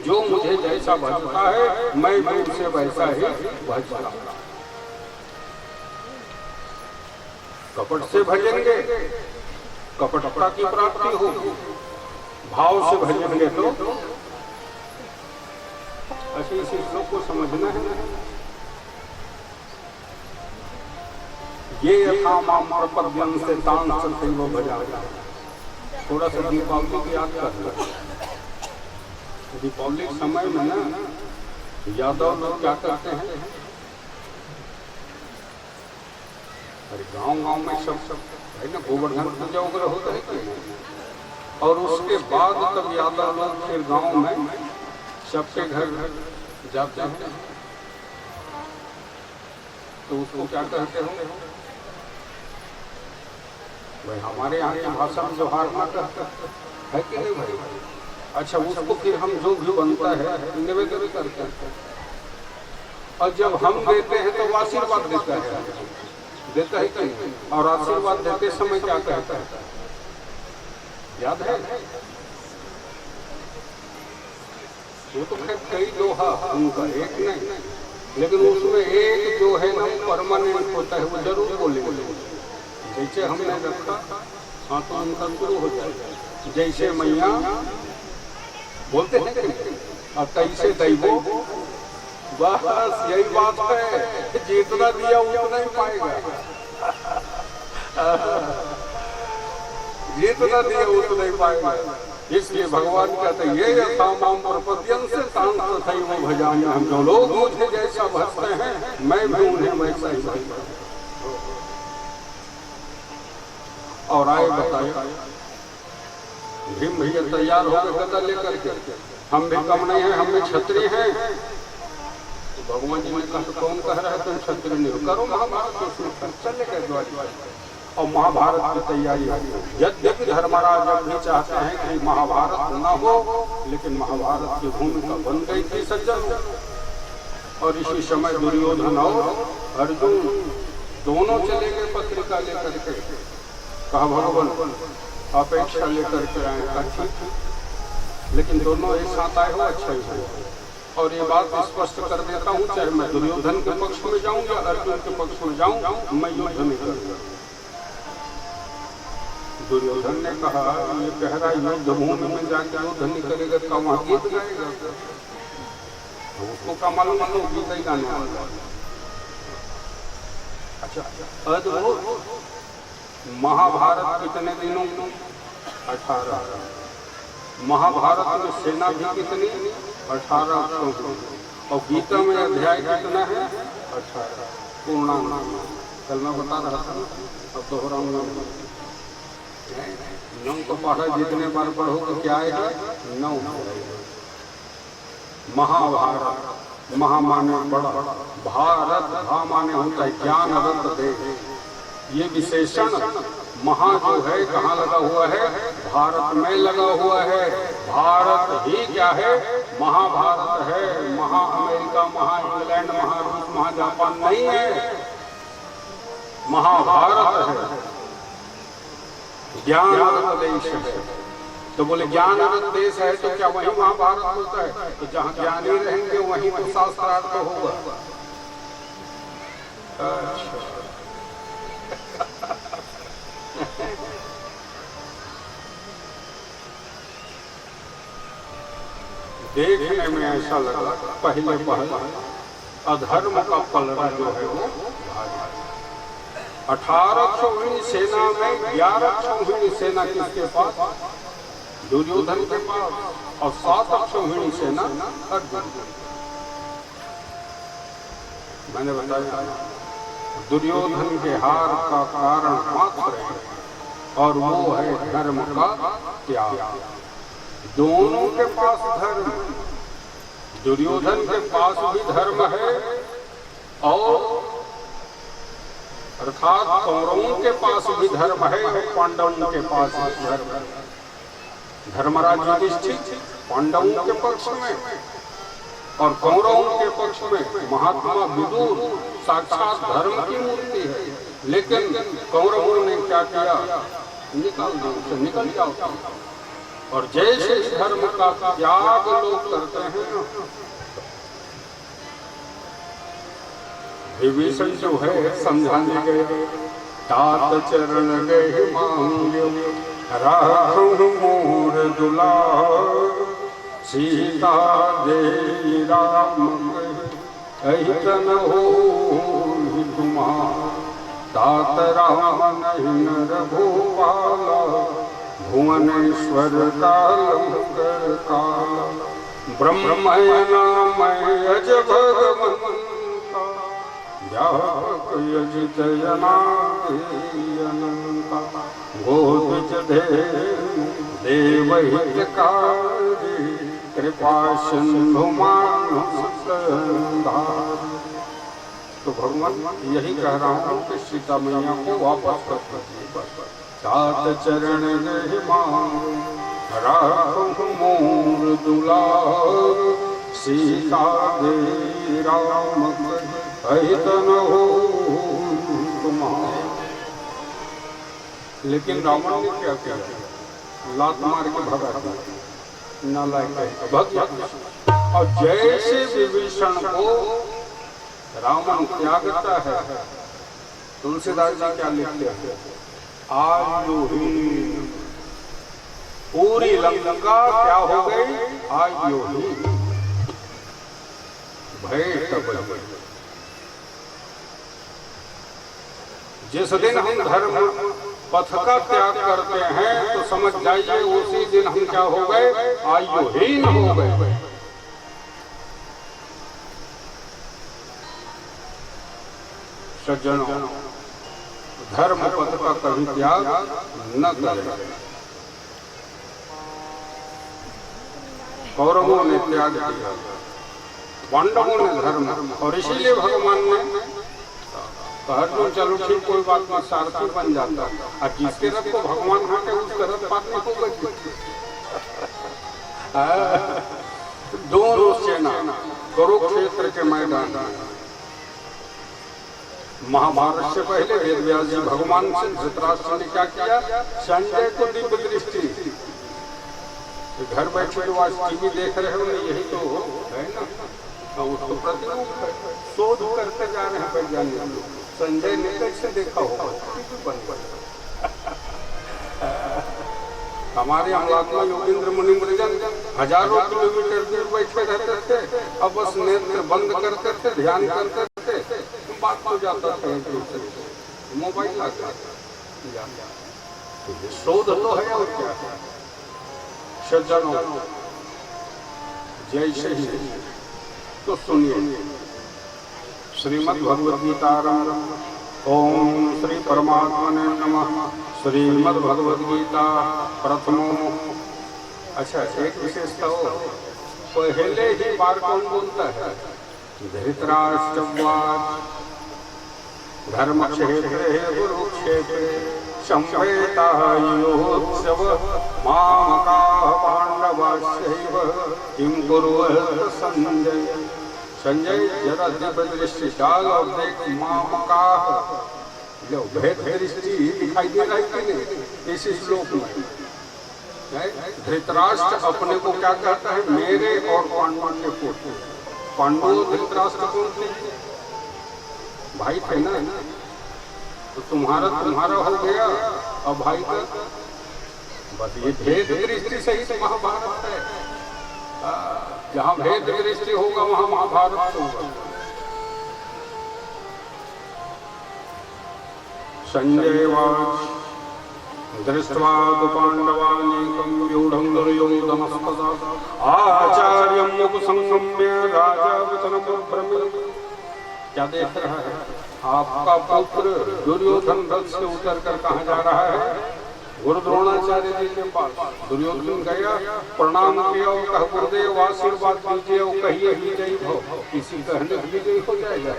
जो मुझे जैसा भजता है मैं भी उसे वैसा ही भजता हूं। कपट से भजेंगे कपटता की प्राप्ति होगी, भाव से भजेंगे तो अच्छी इस श्लोक को समझना है। ये यथा माम प्रपद्यन्ते तान् तथैव भजाम्यहम्। थोड़ा सा दीपावली की याद कर लो। दीपावली के समय में ना यादव लोग क्या करते हैं, अरे गांव में सब है ना गोवर्धन पूजा वगैरह होता है कि, और उसके बाद तब यादव लोग फिर गांव में सबके घर जाते हैं तो उसको क्या कहते हो भाई? हमारे यहाँ की भाषा में जो हार कहते है कि नहीं भाई? अच्छा उसको फिर हम जो भी बनता है निवेदन करते हैं, और जब हम देते हैं तो आशीर्वाद देता है कि नहीं? और आशीर्वाद देते समय क्या कहता है याद है? वो तो खैर कई दोहा उनका एक नहीं, लेकिन उसमें एक जो है ना परमानेंट होता है, वो जरूर बोलेंगे। जैसे हमने रखा हाँ तो उनका शुरू हो जाएगा। जैसे मैया बोलते हैं और तैसे दैवो, बस यही बात है, जितना दिया उतना ही पाएगा। जितना दिया उतना ही पाएगा। इसलिए भगवान कहते हैं ये यथा माम प्रपद्यन्ते तान् तथैव भजाम्यहम्। जो लोग मुझे जैसा भजते हैं मैं भी उन्हें वैसा ही भजता हूं। और आए बताए भीम भैया तैयार हो गए गदा लेकर के, हम भी कम नहीं है, हम भी क्षत्रिय हैं। तो भगवान जी ने कहा तो कौन कह रहा है तुम क्षत्रिय नहीं हो, करो महाभारत। चले गए द्वार और महाभारत की तैयारी। यद्यपि धर्मराज अब भी चाहते हैं कि महाभारत न हो, लेकिन महाभारत की भूमिका बन गई थी सज्जन। और इसी समय दुर्योधन और अर्जुन दोनों चले गए पत्रिका लेकर के। कहा भगवान अपेक्षा लेकर के आए, अच्छा लेकिन दोनों एक साथ आए हो अच्छा ही हो। और ये बात स्पष्ट कर देता हूँ, चाहे मैं दुर्योधन के पक्ष में जाऊँ या अर्जुन के पक्ष में जाऊँ, मैं युद्ध नहीं करूँगा। दुर्योधन ने कहा ये कह रहा युद्ध भूमि में जाकर युद्ध नहीं करेगा तो वहाँ गीत गाएगा, उसको का मालूम गीत ही गाने वाला। अच्छा अद्भुत। महाभारत कितने दिनों? 18। महाभारत में सेना भी कितनी? 18। और गीता में अध्याय कितना है? 18 पूर्णांग। कल मैं बता रहा था, अब दोहराऊंगा। नौ को पढ़ा जितने बार पढ़ोगे क्या आएगा? 9। महाभारत, महा माने बड़ा, भारत भा माने होता है ज्ञान रत्न देश। ये विशेषण महा जो है कहाँ लगा हुआ है? भारत में लगा हुआ है। भारत ही क्या है? महाभारत है। महा अमेरिका, महा इंग्लैंड, महा रूस, महा जापान नहीं है, महाभारत है। ज्ञान देश है। तो बोले ज्ञान देश है तो क्या वही महाभारत होता है? तो जहाँ ज्ञानी रहेंगे वहीं तो शास्त्रार्थ होगा। अच्छा देखने में ऐसा लगा पहले अधर्म का पलड़ा जो है वो 1800वीं सेना में 1100वीं सेना किसके पास? दुर्योधन के पास। और 700वीं सेना अर्जुन। मैंने बताया दुर्योधन के हार का कारण मात्र है और वो है धर्म का त्याग। दोनों के पास धर्म, दुर्योधन के पास भी धर्म है और अर्थात कौरवों के पास भी धर्म है और पांडवों के पास भी धर्म है। धर्मराज युधिष्ठिर पांडवों के पक्ष में और कौरवों के पक्ष में। महात्मा विदुर साक्षात धर्म की मूर्ति है, लेकिन कौरवों ने क्या किया? निकाल दो उसे, निकल जाओ। और जैसे ही धर्म का त्याग लोग करते हैं, विभीषण जो है समझाने गए, तात चरण गए मांग्यो राखो मोर दुलार, सीता दे राम अहितन हो तुम्हार, तात राम नहीं रघुपाला, भुवनेश्वर काल काल, ब्रह्मय नामय अज भगवंता, व्यापक यजित अनंता, गोविच देवहितकारी, कृपा सिंधु मानुष संधार। तो भगवान यही कह रहा हूँ कि सीता मैया को वापस कर दीजिए। तात चरण गए मांग राखो मोर दुलार, सीता दे राम अहितन हो तुम्हार। लेकिन रावण ने क्या किया? लात मार के भगा दिया, नालायक भग गया। और जैसे विभीषण को रावण त्यागता है, तुलसीदास जी क्या लिखते हैं? आयुहीन, पूरी लंका क्या हो गई? आयुहीन, भय तब गई। जिस दिन हम धर्म पथ का त्याग करते हैं तो समझ जाइए उसी दिन हम क्या हो गए? आयुहीन हो गए। सज्जनों, धर्म पथ का कभी त्याग न करें। कौरवों ने त्याग किया, पांडवों ने धर्म, और इसीलिए भगवान ने अर्जुन चलो ठीक कोई बात नहीं, सारथी बन जाता। और जिसके रथ को भगवान हाथे उसके रथ बात नहीं हो गई। दोनों सेना कुरुक्षेत्र के मैदान, महाभारत से पहले वेद व्यास जी भगवान से धृतराष्ट्र ने क्या किया? संजय को दिव्य दृष्टि, घर बैठे जो आज टीवी देख रहे हो यही तो है ना, उसको प्रतिरूप है। शोध करते जा रहे हैं वैज्ञानिक। संजय ने कैसे देखा होगा? हमारे अमलात्मा योगेंद्र मुनि मृजन हजारों किलोमीटर दूर बैठे रहते थे, अब बस नेत्र बंद करते थे, ध्यान करते थे, बात हो जाता था। मोबाइल आ गया, शोध तो है और क्या है। सज्जनों, जैसे ही तो सुनिए, श्रीमद् भगवद गीता ओम श्री परमात्मने नमः। श्रीमद् भगवद गीता प्रथमो। अच्छा, एक विशेषता हो, पहले ही बार कौन बोलता है? धृतराष्ट्रवाद धर्म क्षेत्रे कुरुक्षेत्रे संवेतायोत्सव मामकाः पांडवाश्चैव किं कुर्वन्त संजय। संजय जरा दिव्य दृष्टि डाल और देख, मामकाः जो भेद दृष्टि दिखाई दे रहा है कि नहीं इस श्लोक में? धृतराष्ट्र अपने को क्या कहता है? मेरे और पांडवों के पुत्र। पांडव धृतराष्ट्र कौन थे? भाई थे ना, तो तुम्हारा हो गया और भाई का बस। ये भेद दृष्टि सही से महाभारत है। जहाँ भेद दृष्टि होगा वहाँ महाभारत होगा। संजय वाच दृष्ट्वा तु पांडवानीकं व्यूढं दुर्योधनस्तदा आचार्यं उपसंगम्य राजा वचनमुब्रवीत्। क्या देख रहा है? आपका पुत्र दुर्योधन रथ से उतर कर कहाँ जा रहा है? गुरु द्रोणाचार्य जी के पास। दुर्योधन गया, प्रणाम किया और कहा, गुरुदेव आशीर्वाद दीजिए और कहिए विजयी भव। किसी कहने विजयी हो जाएगा?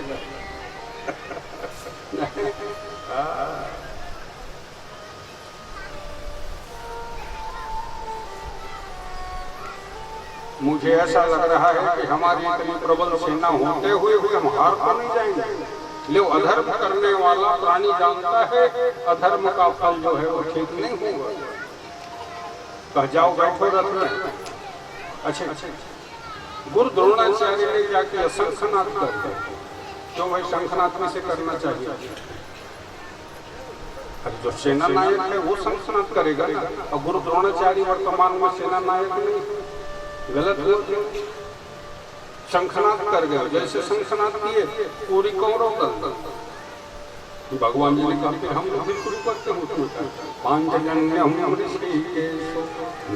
मुझे ऐसा लग रहा है कि हमारी इतनी प्रबल सेना होते हुए भी हम हार तो नहीं जाएंगे। ले अधर्म करने वाला प्राणी जानता है अधर्म का फल जो है वो ठीक नहीं होगा। कह जाओ बैठो रथ में। अच्छा, गुरु द्रोणाचार्य ने जाके शंखनाद कर दिया। क्यों भाई? शंखनाद में से करना चाहिए। जो सेना नायक है वो शंखनाद करेगा ना, और गुरु द्रोणाचार्य वर्तमान में सेना नायक नहीं। गलत हो, शंखनाद कर गया। जैसे शंखनाद किए पूरी कौरव दल। भगवान जी ने कहा कि हम लोग बिल्कुल करते हैं। पांचजन्यम ऋषिकेशो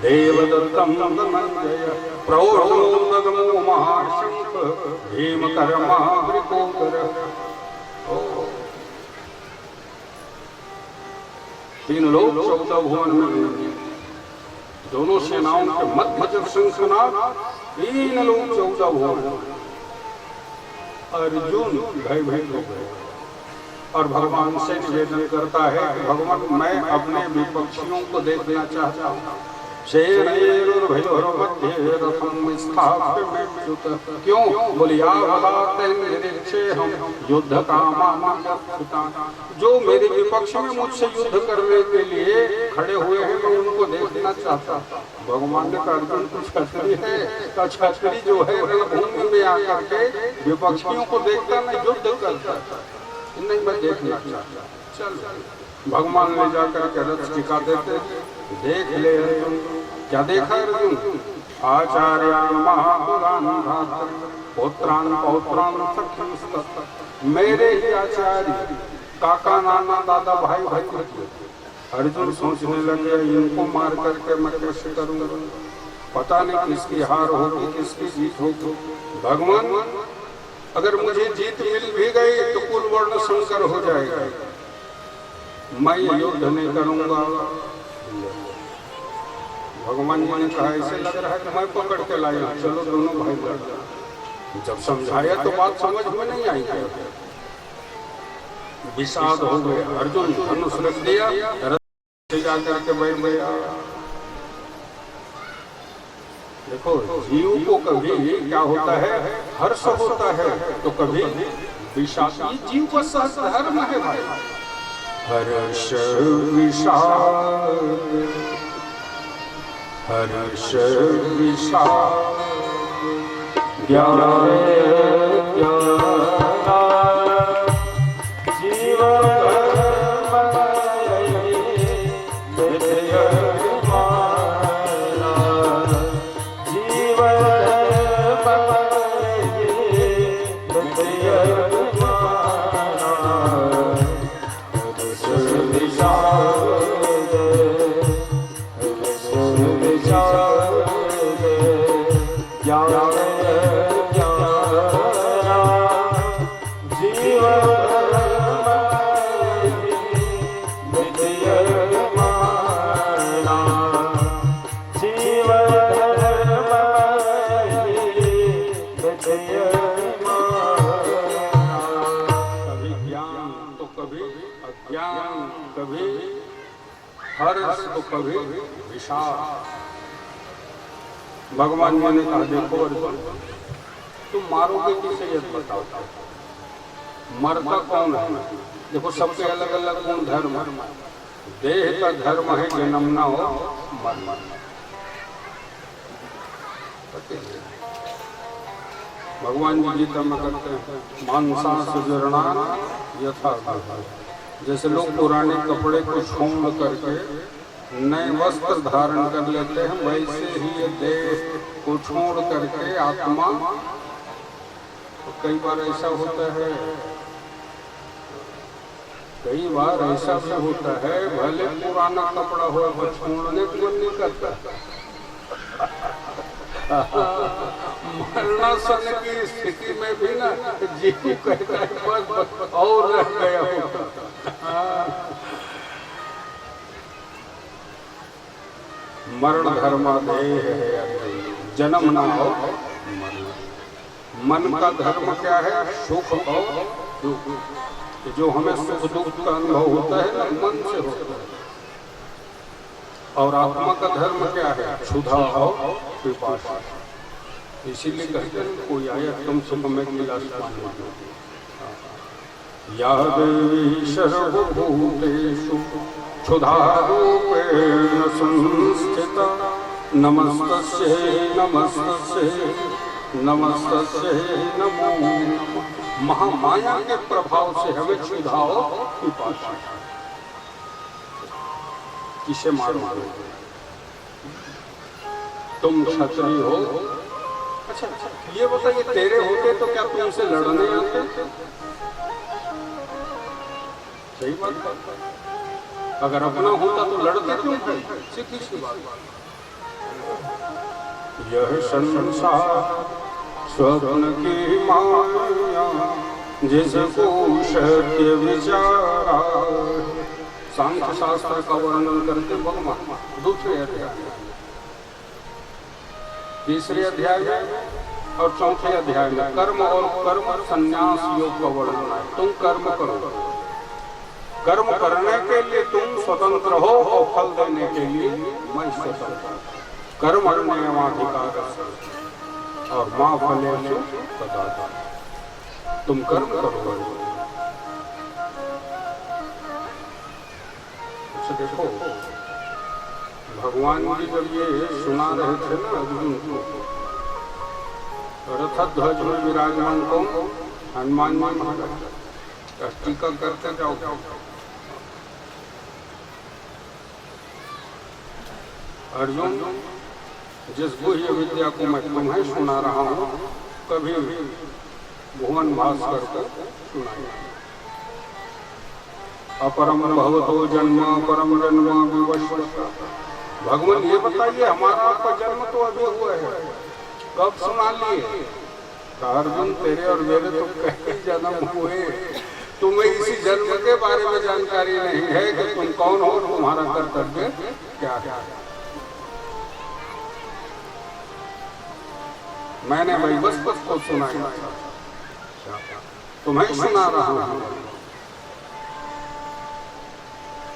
देवदत्तम धनंजय प्रौढ़ो महाशंख भीमकर्मा वृकोदर। तीन लोग 14 भुवन में दोनों सेनाओं के मध्य जब शंखनाद, तीन लोग 14 भुवन। अर्जुन भयभीत हो गए और भगवान से निवेदन करता है कि भगवान मैं अपने विपक्षियों को देखना चाहता हूँ। क्यों? बोलिया हम युद्ध कामा। जो मेरे विपक्ष में मुझसे युद्ध करने के लिए खड़े हुए हैं मैं उनको देखना चाहता। भगवान ने कहा अर्जुन कुछ क्षत्रिय है, का क्षत्रिय जो है रणभूमि में आकर के विपक्षियों को देखता नहीं युद्ध करता। नहीं, मैं देखना चाहता। चल, भगवान ले जाकर के रथ टिका देते। देख ले अर्जुन। क्या देखा अर्जुन? आचार्यान् महापुरान् पौत्रान् पौत्रान् सख्यंस्तत्। मेरे ही आचार्य, काका नाना दादा भाई भाई। अर्जुन सोचने लगे इनको मार करके मैं कैसे करूंगा? पता नहीं किसकी हार होगी किसकी जीत होगी। भगवान अगर मुझे जीत मिल भी गई तो कुल वर्ण संकर हो जाएगा। मैं युद्ध नहीं करूंगा। भगवान जी ने कहा ऐसे लग रहा है कि मैं पकड़ के लाया। चलो दोनों भाई लड़। जब समझाया तो बात समझ में नहीं आई। विषाद हो गए। अर्जुन धनुष रख दिया, रथ से जाकर के बैठ गया। देखो, जीव को कभी क्या होता है? हर्ष होता है तो कभी विषाद। जीव का सहज धर्म है भाई। हर्ष विषाद, हर्ष विषाद, ज्ञान हर्ष दुख भी विषाद। भगवान जी ने कहा देखो अर्जुन, तुम मारोगे किसे ये बताओ, मरता कौन है? देखो सबके अलग अलग गुण धर्म, देह का धर्म है जन्मना हो मरना। भगवान जी गीता में कहते हैं मांसा सुजरणा यथा, जैसे लोग पुराने कपड़े को छोड़ करके नए वस्त्र धारण कर लेते हैं, वैसे ही ये देह को छोड़ करके आत्मा, तो कई बार ऐसा होता है, कई बार ऐसा भी होता है भले पुराना कपड़ा हो पर छोड़ने को नहीं करता। मरना सन की स्थिति में भी ना जीव कहता है बस और रह गया होता। मरण धर्मादेह है, जन्म ना हो मन का धर्म क्या है? सुख और दुख। जो हमें सुख दुख का अनुभव होता है ना मन से होता है। और आत्मा का धर्म क्या है? क्षुधा और पिपासा। इसीलिए कहते हैं कोई आया तुम सुख में गिलास पानी, या देवी सर्वभूतेषु क्षुधारूपेण संस्थिता नमस्तस्यै नमस्तस्यै नमस्तस्यै नमो नमः। महामाया के प्रभाव से हमें क्षुधा और पिपासा। किसे मारोगे? तुम क्षत्रिय हो। अच्छा ये बताइए तेरे होते तो क्या तुमसे लड़ने आते? सही बात। अगर अपना होता तो लड़ते क्यों थे? सीधी सी बात। यह संसार स्वप्न की माया जिसको सत्य विचारा। सांख्य शास्त्र का वर्णन करते भगवान दूसरे अध्याय, तीसरे अध्याय में और चौथे अध्याय में कर्म और कर्म संन्यास योग का वर्णन है। तुम कर्म करो, कर्म करने के लिए तुम स्वतंत्र हो और फल देने के लिए मैं स्वतंत्र। कर्म नियमाधिकार और माँ फलेषु तदाता। तुम कर्म करो। अच्छा देखो भगवान जी जब ये सुना रहे थे ना अर्जुन को, रथ ध्वज में विराजमान को हनुमान जी महाराज टीका करते जाओ। अर्जुन जिस गुह्य विद्या को मैं तुम्हें सुना रहा हूँ कभी भी भुवन भास्कर को सुनाया। अपरम भवतो जन्म परम जन्म विवस्वता। भगवान ये बताइए हमारा आपका जन्म तो अभी हुआ है, कब सुना लिए? अर्जुन तेरे और मेरे तो कई जन्म हुए, तुम्हें इसी जन्म के बारे में जानकारी नहीं है कि तुम कौन हो, तुम्हारा कर्तव्य क्या है। मैंने वैवस्वत को सुनाया, तुम्हें सुना रहा हूं।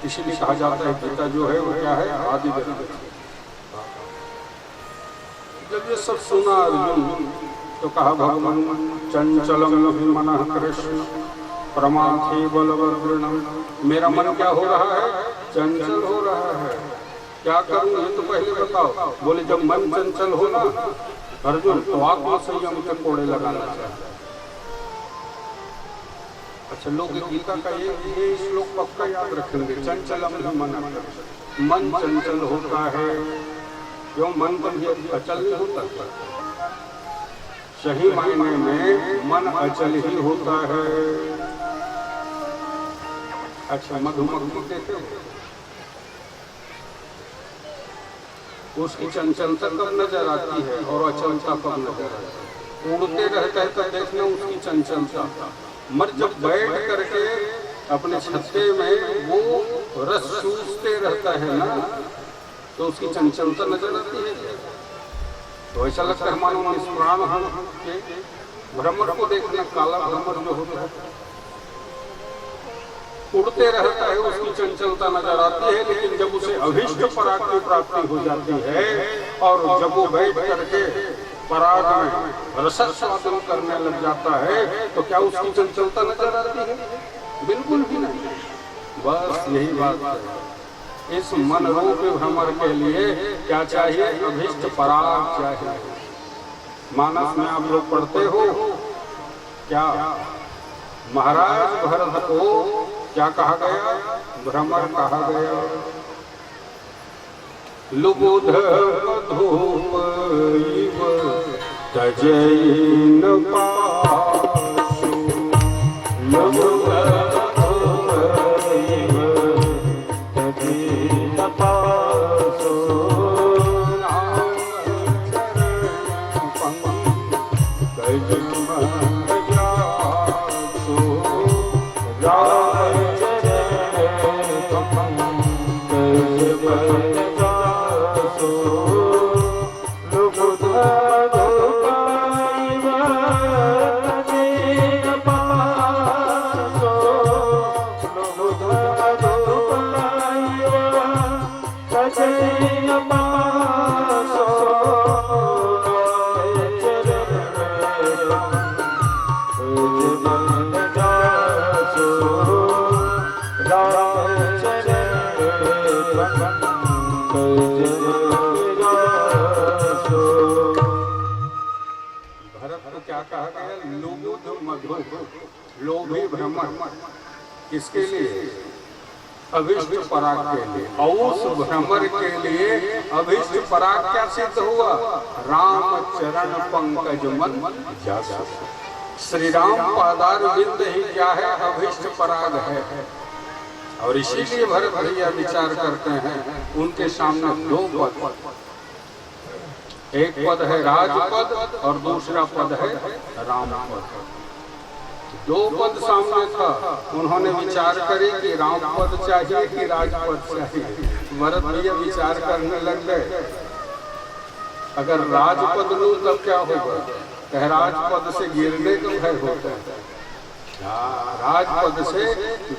इसीलिए कहा जाता है गीता जो है वो क्या है? आदि ग्रंथ। जब ये सब सुना अर्जुन तो कहा भगवान चंचलम मनः कृष्ण प्रमाथि बलवदृढ़। मेरा मन क्या हो रहा है? चंचल हो रहा है। क्या करूं ये तो पहले बताओ। बोले जब मन चंचल हो ना अर्जुन तो आत्मा संयम के कोड़े लगाना चाहिए। अच्छा लोग गीता का ये श्लोक पक्का याद रखेंगे। चंचलम मनः कृष्ण। मन चंचल होता है, क्यों? मन कभी अचल नहीं होता। सही मायने में मन अचल ही होता है। अच्छा मधुमक्खी देते हो, उसकी चंचलता कब नजर आती है और अचलता कब नजर आती है? उड़ते रहता है तो देखना उसकी चंचलता। मर जब बैठ करके अपने छत्ते में वो रस चूसते रहता है ना तो उसकी चंचलता नजर आती है। तो ऐसा लगता है मानो निष्प्राण के भ्रमर को देखना, काला भ्रमर जो होता है उड़ते रहता है, उसकी चंचलता नजर आती है। लेकिन जब उसे अभीष्ट पराग की प्राप्ति हो जाती है और जब वो बैठ करके पराग में रसास्वादन करने लग जाता है, तो क्या उसकी चंचलता नजर आती है? बिल्कुल भी नहीं। बस यही बात है। इस मन रूप भ्रमर के लिए क्या चाहिए? अभीष्ट पराग चाहिए। मानस में आप लोग पढ़ते हो क्या? महाराज भरत को क्या कहा गया? भ्रमर कहा गया। लुबुध मधुप इव तजैन पाशु, लुबुध मधुप इव तजैन पाशु, नाम चरण पंकज मन जासु, राम चरण पंकज मन जासु, लुबुध मधुप इव तजैन पाशु, लुबुध मधुप इव तजैन पाशु, भरत को क्या कहा गया? लुबुध मधुप, लोभी भ्रमर। किसके लिए? अभीष्ट पराग के लिए। और उस भ्रमर के लिए अभीष्ट पराग क्या सिद्ध हुआ? राम चरण पंकज मन जासु। श्री राम पादार विंद ही क्या है? अभीष्ट पराग है। और इसीलिए भरत भैया विचार करते हैं, उनके सामने दो पद, एक पद है राजपद और दूसरा पद है राम पद। दो पद सामने था, उन्होंने विचार करे कि राम पद चाहिए कि राजपद चाहिए। भरत भैया विचार करने लग गए, अगर राजपद लूं तब क्या होगा? कह राजपद से गिरने का भय होता है। राजपद से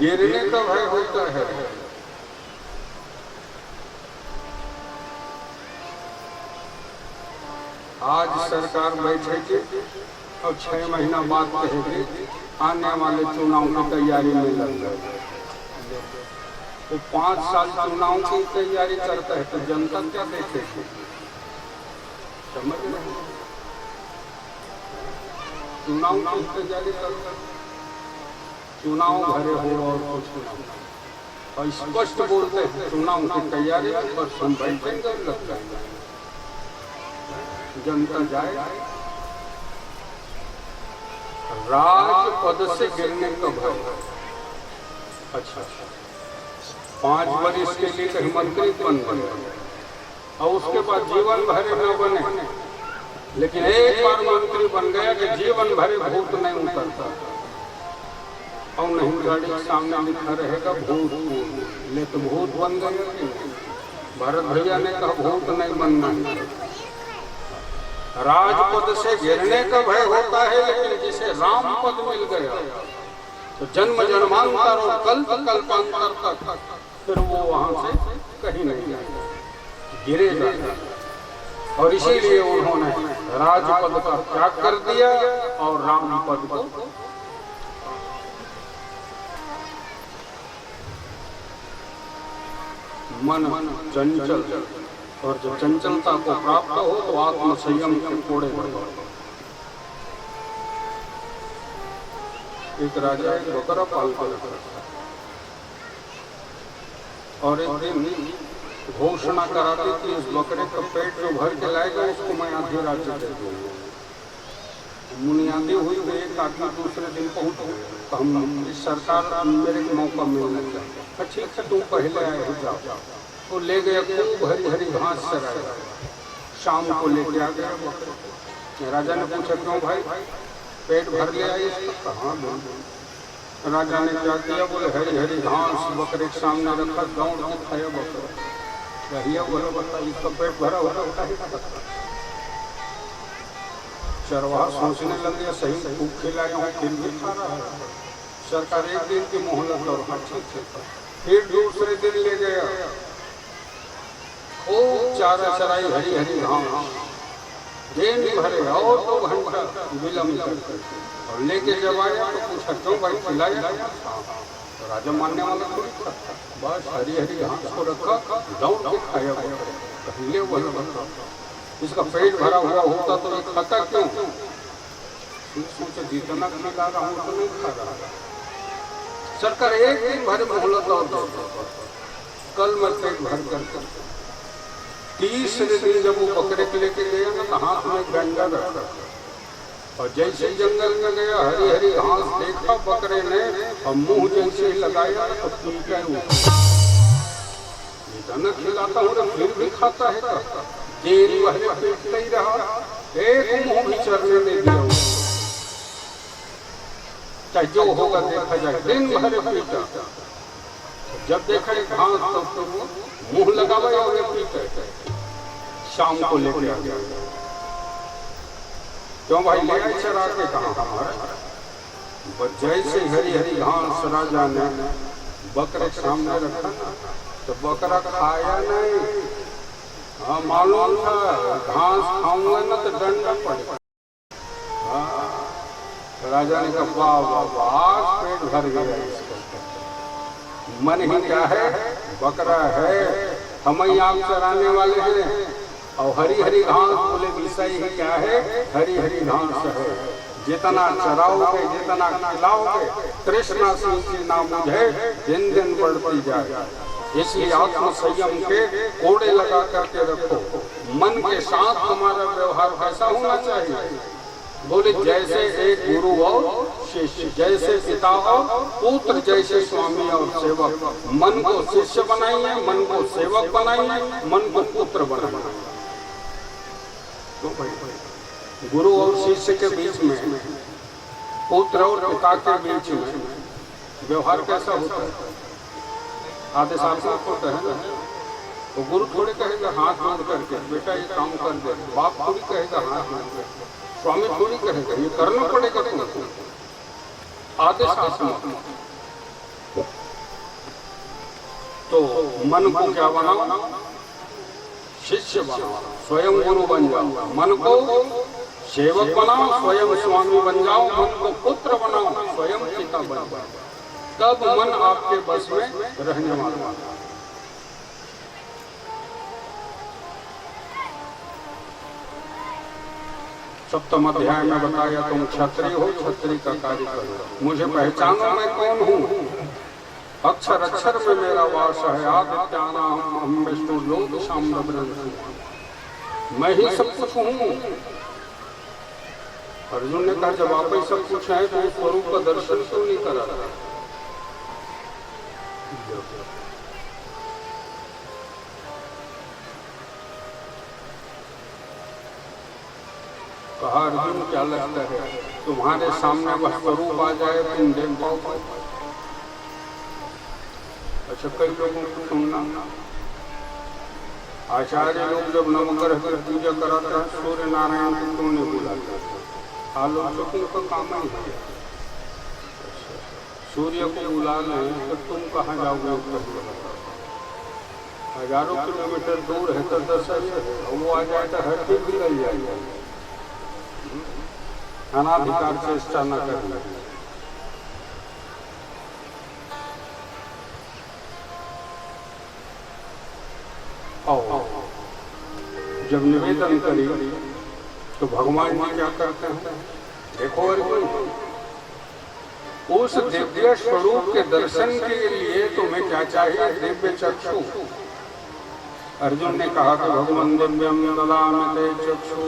गिरने का भय होता है। आज सरकार बैठेगी और 6 महीना बाद कहेगी आने वाले चुनाव की तैयारी में लग गए। वो 5 साल चुनाव की तैयारी करता है तो जनता क्या देखेगी? समझ नहीं। चुनाव की तैयारी करता, चुनाव भरे हो और कुछ नहीं। और स्पष्ट बोलते हैं चुनाव की तैयारी में बस हम बैठेंगे लग जाएंगे। जनता जाए, राजपद से गिरने का भय। अच्छा, 5 वर्ष के लिए कहीं मंत्री बन गए और उसके बाद जीवन भरे न बने, लेकिन एक बार मंत्री बन गया कि जीवन भरे भूत नहीं उतरता। और नहीं गाड़ी के सामने लिखा रहेगा भूत, ले तो भूत बन गए। भरत भैया ने कहा भूत नहीं बनना। राजपद से गिरने का भय होता है, लेकिन जिसे राम पद मिल गया तो जन्म जन्मांतर और कल्प कल्पांतर तक फिर वो वहां से कहीं नहीं जाएगा, गिरेगा। और इसीलिए उन्होंने राजपद का त्याग कर दिया और राम पद को मन चंचल, और जब चंचलता को प्राप्त हो तो आत्म संयम के कोड़े बढ़े। एक राजा एक बकरा पालता था और एक दिन घोषणा कराती थी इस बकरे का पेट जो भर के लाएगा उसको मैं आधी राज्य दे दूंगा। बुनियादी हुई तो एक आदमी दूसरे दिन पहुंच गए तो हम इस सरकार मेरे को मौका मिलना चाहिए। ठीक है तुम पहले आए हो जाओ। वो ले गया, खूब हरी हरी घास चराया। शाम को लेके आ गया बकरे। राजा ने पूछा क्यों भाई, पेट भर ले आई? कहाँ बोल। राजा ने क्या किया? बोले हरी हरी घास बकरे के सामने रखा, दौड़ के खाया बकरा। भैया बोले बता इसका पेट भरा होता है। चरवाहा सोचने लग गया सही खूब खिलाया हूँ फिर भी खा रहा है। सरकार एक दिन की मोहलत और फिर दूसरे दिन ले गया, खूब चारा चराई, हरी हरी घास, दिन भरे और 2 घंटा विलम्ब करके, और लेके जब आया तो पूछा क्यों भाई खिलाया? तो राजा मानने वाला थोड़ी था, बस हरी हरी घास को रखा, दौड़ के खाया, पहले वही बता इसका पेट भरा हुआ होता तो ये खाता क्यों? सोचा जितना खिला रहा हूँ तो नहीं खा रहा। सरकार एक दिन भर मोहलत और कल मैं पेट भर कर, तीसरे दिन जब वो बकरे के लेके गया ना तो हाथ में डंडा रखा, और जैसे जंगल में गया हरी हरी घास देखा बकरे ने, और मुंह जैसे लगाया तो पीटा इतना खिलाता हूँ फिर भी खाता है। दिन भर पीटता ही रहा, एक मुंह भी चरने नहीं दिया, चाहे जो होगा देखा जाए। दिन भर पीटा, जब देखा घास तो मुंह लगावा और पीटा, शाम को लेके आ गया, क्यों भाई ले आए चरा के कहा हमारे? जैसे हरी हरी घास राजा ने बकरे सामने रखा तो बकरा खाया नहीं। हाँ मालूम था घास खाऊंगा ना तो डंडा पड़ेगा। तो राजा ने कहा वाह वाह वाह, पेट भर गया इसका, मन ही क्या है, बकरा है, हम ही आप चराने वाले हैं, और हरी हरी घास बोले विषय ही क्या है, हरी हरी घास है, जितना चराओगे जितना खिलाओगे कृष्णा सिंह नाम मुझे दिन दिन बढ़ती जाए। इसलिए आत्म संयम के कोड़े लगा करके रखो। मन के साथ हमारा व्यवहार कैसा होना चाहिए? बोले जैसे एक गुरु और शिष्य, जैसे पिता और पुत्र, जैसे स्वामी और सेवक। मन को शिष्य बनाइए, मन को सेवक बनाइए, मन को पुत्र बनाइए। तो गुरु और शिष्य के बीच में, पुत्र और पिता के बीच में व्यवहार कैसा होता है? आदेशात्मक होता है ना। तो गुरु थोड़ी कहेगा हाथ जोड़ करके बेटा ये काम कर दे, बाप थोड़ी कहेगा हाथ जोड़ करके, स्वामी थोड़ी कहेगा ये करना पड़ेगा तुमको। आदेशात्मक। तो मन को क्या बनाओ? शिष्य बनाओ, स्वयं गुरु बन जाओ। मन को सेवक बनाओ, स्वयं स्वामी बन जाओ। मन को पुत्र बनाओ, स्वयं पिता बन जाओ। तब मन आपके बस में रहने वाला। सप्तम अध्याय में बताया तुम क्षत्रिय हो, क्षत्रिय का कार्य करो। मुझे पहचानो मैं कौन हूँ। अक्षर अक्षर में मेरा वास है। आदित्यानाम विष्णु लोक साम्राज्य, मैं ही सब कुछ हूँ। अर्जुन ने कहा जब आप ही सब कुछ है तो स्वरूप का दर्शन क्यों नहीं करा रहा? कहा अर्जुन क्या लगता है तुम्हारे सामने वह स्वरूप आ जाए तुम देख पाओ? अच्छा कई लोगों को सुनना, आचार्य लोग जब नवग्रह की पूजा कराते हैं सूर्य नारायण को क्यों नहीं बुलाते? आलोचकों का काम ही है। सूर्य को बुला लें तो तुम कहाँ जाओगे? हजारों किलोमीटर दूर है तो 10 वो आ जाए तो हर चीज भी रह जाएगी। अनाधिकार चेष्टा न करना। जब निवेदन करी तो भगवान जी क्या करते हैं? देखो अर्जुन, उस दिव्य स्वरूप के दर्शन के लिए तुम्हें क्या चाहिए? दिव्य चक्षु। अर्जुन ने कहा कि भगवान दिव्यम ददामि ते चक्षु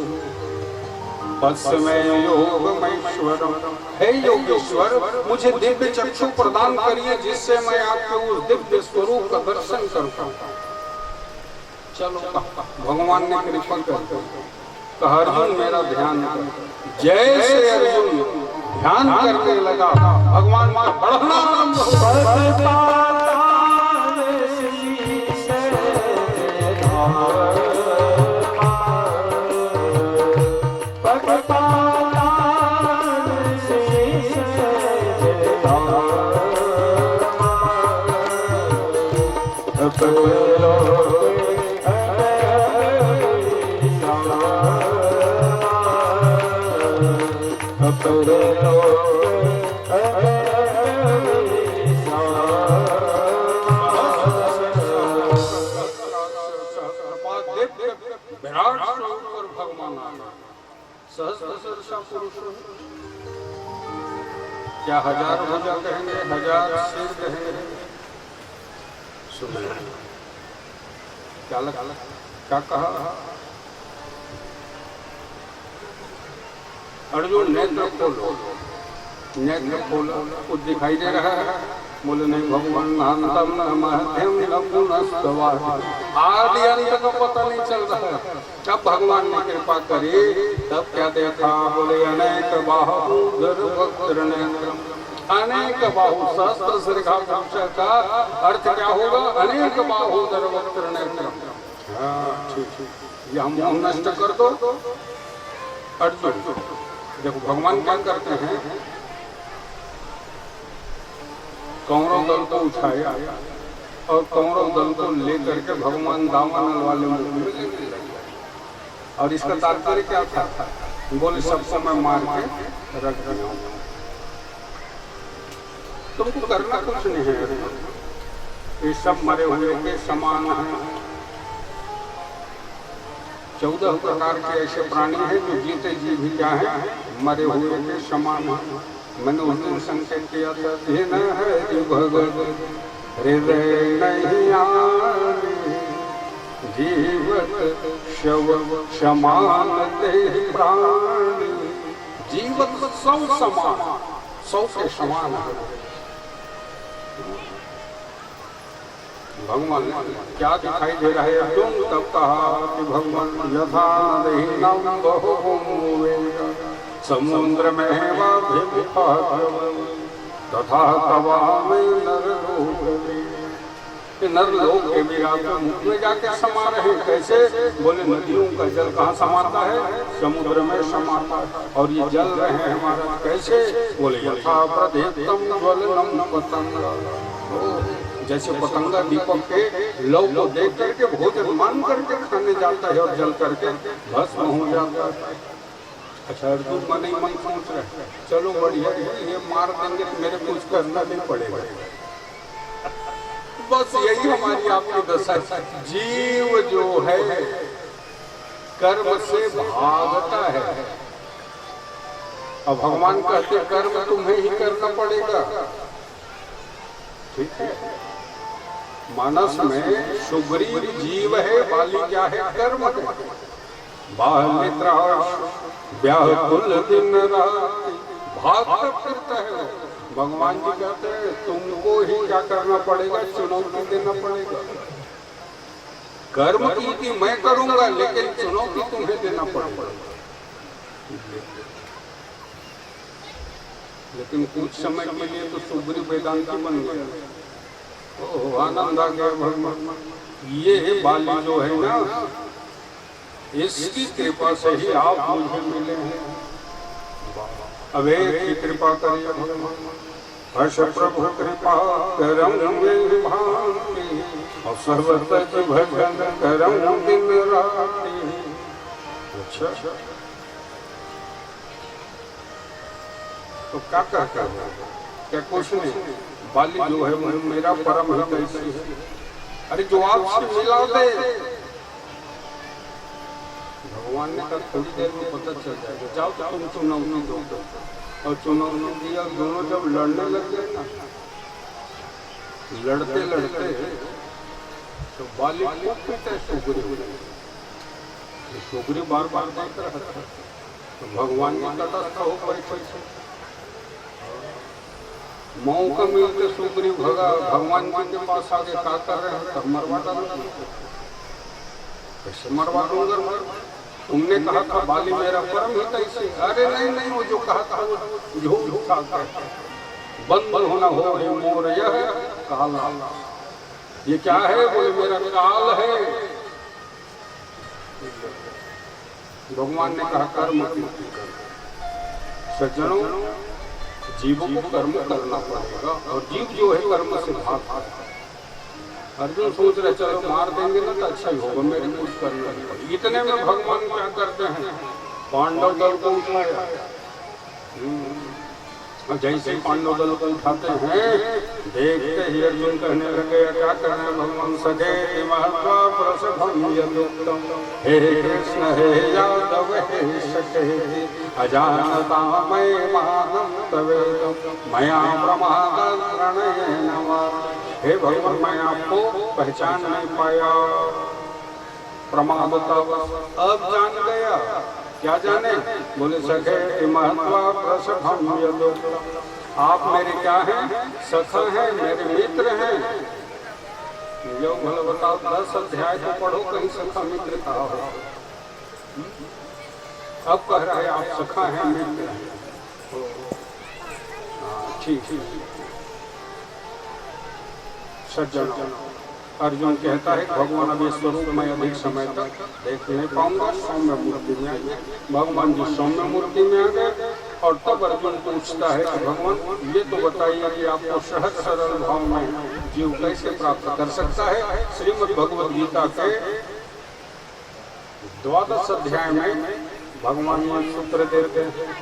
तस्मै योगमैश्वरम्। हे योगेश्वर, मुझे दिव्य चक्षु प्रदान करिए जिससे मैं आपके उस दिव्य स्वरूप का दर्शन कर पाऊं। चलो भगवान ने कृपा कर कहा अर्जुन मेरा ध्यान कर। जैसे अर्जुन ध्यान करने लगा भगवान का बढ़ना आरंभ हो। भगवान क्या हजार भुजा कहेंगे, हजार सिर कहेंगे? सुनिए क्या कहा अर्जुन? नेत्र खोलो, नेत्र खोलो, कुछ दिखाई दे रहा है? बोले नहीं भगवान, अंतम न मध्यम न पुनस्तवा, आदि अंत का पता नहीं चल रहा है। जब भगवान ने कृपा करी तब क्या देखा? बोले अनेक बाहु वक्त्र नेत्र, अनेक बाहु सहस्त्र श्रीखा पुरुष का अर्थ क्या होगा? अनेक बाहु वक्त्र नेत्र। ठीक, ये हम नष्ट कर दो अर्जुन। देखो भगवान क्या करते हैं, कौरव दल को उठाया और कौरव दल को लेकर के भगवान दावानल वाले मुख में ले गए। और इसका तात्पर्य क्या था? बोले सबको मैं मार के रख दिया हूं, तुमको करना कुछ नहीं है, ये सब मरे हुए के समान है। 14 प्रकार के ऐसे प्राणी हैं जो जीते जी भी क्या है, मरे हुए के समान है। मैंने उस दिन संकेत किया था, दिन है भगत हृदय नहीं आने, जीवत शव समान ते प्राण। जीवत सब समान, सौ के समान है। भगवान क्या दिखाई दे रहा है अर्जुन? तब कहा कि भगवान यथा नदीनां बहुवेगा समुद्र में तथा तवामि नरलोक के विराट मुख में जाके समा रहे। कैसे? बोले नदियों का जल कहाँ समाता है? समुद्र में समाता है। और ये जल रहे हैं हमारा कैसे? बोले यथा प्रदीप्तम ज्वलनम पतंगा, जैसे पतंगा दीपक के लौ को देख करके भोजन मान करके खाने जाता है और जल करके भस्म हो जाता है। अच्छा अर्जुन मन ही मन सोच रहे, चलो बढ़िया ये मार देंगे तो मेरे कुछ करना नहीं पड़ेगा। बस यही हमारी आपकी दशा। जीव जो है कर्म से भागता है, और भगवान कहते कर्म तुम्हें ही करना पड़ेगा। ठीक है, मानस में सुग्रीव जीव है, बाली क्या है? कर्म है। बालित्रा व्याकुल दिन रात भागता फिरता है। भगवान जी कहते हैं तुमको ही क्या करना पड़ेगा? चुनौती देना पड़ेगा। कर्म की मैं करूंगा, लेकिन चुनौती तुम्हें देना पड़ेगा। लेकिन कुछ समय के लिए तो सुग्रीव वेदांती बन गया। ओह आनंद आ गया भगवान। ये बाली जो है ना, इसकी कृपा से ही आप मुझे मिले हैं। अब एक की कृपा करिए भगवान। हर्ष प्रभु कृपा करम भांति, और सर्वतज भजन करम दिन राति। अच्छा तो क्या कहता है? क्या कुछ नहीं? बाली जो है मेरा परम हितैषी है। अरे जो आपसे मिला दे, भगवान ने कहा थोड़ी देर में पता चल जाएगा, जाओ तो तुम चुनौती दो। और चुनौती दिया, दोनों जब लड़ने लग गए ना, लड़ते लड़ते तो बाली को पीटे सुग्रीव। सुग्रीव बार बार देख रहा था, तो भगवान ने तटस्थ हो बैठे। मौका मिलते सुग्रीव भगा, भगवान जी के पास आगे क्या कर रहे हैं? तब मरवा डालूंगा। कैसे मरवा दूंगा? तुमने कहा था बाली मेरा परम हितैषी। अरे नहीं नहीं, वो जो कहा था वो झूठ था। बंद होना हो मोर यह काला। ये क्या है? बोले मेरा काल है। भगवान ने कहा कर्म की। सज्जनों, जीवों को कर्म करना पड़ेगा, और जीव जो है कर्म से भागता है। अर्जुन सोच रहे चलो मार देंगे ना तो अच्छा ही होगा, मेरे कुछ करना नहीं। इतने में भगवान क्या करते हैं, पांडव दल को उठाया। जैसे पांडव दल को उठाते हैं, देखते ही अर्जुन कहने लगे क्या करना है भगवान, सगे महत्वा प्रसभम यदुक्तम, हे कृष्ण हे यादव हे सखे, अजानता मैं मानम तवेदम, मया प्रमाद प्रणयेन वा। हे भगवान मैं आपको पहचान नहीं पाया, प्रमादवश अब जान गया। क्या जाने, बोले सखे महत्वा प्रसभम यदुक्तम, आप मेरे क्या हैं, सखा हैं, मेरे मित्र हैं। यो भले बताओ 10 अध्याय को पढ़ो, कहीं सखा मित्र कहा हो। अब कह रहा है आप सखा हैं, मित्र हैं। ठीक सज्जन, अर्जुन कहता है भगवान अभी स्वरूप मैं अधिक समय तक देख नहीं पाऊंगा, सौम्य मूर्ति में आ गए। भगवान जी सौम्य मूर्ति में आ गए और तब अर्जुन पूछता है कि भगवान ये तो बताइए कि आपको सहज सरल भाव में जीव कैसे प्राप्त कर सकता है। श्रीमद् भगवद गीता के 12 अध्याय में भगवान ये सूत्र देते हैं,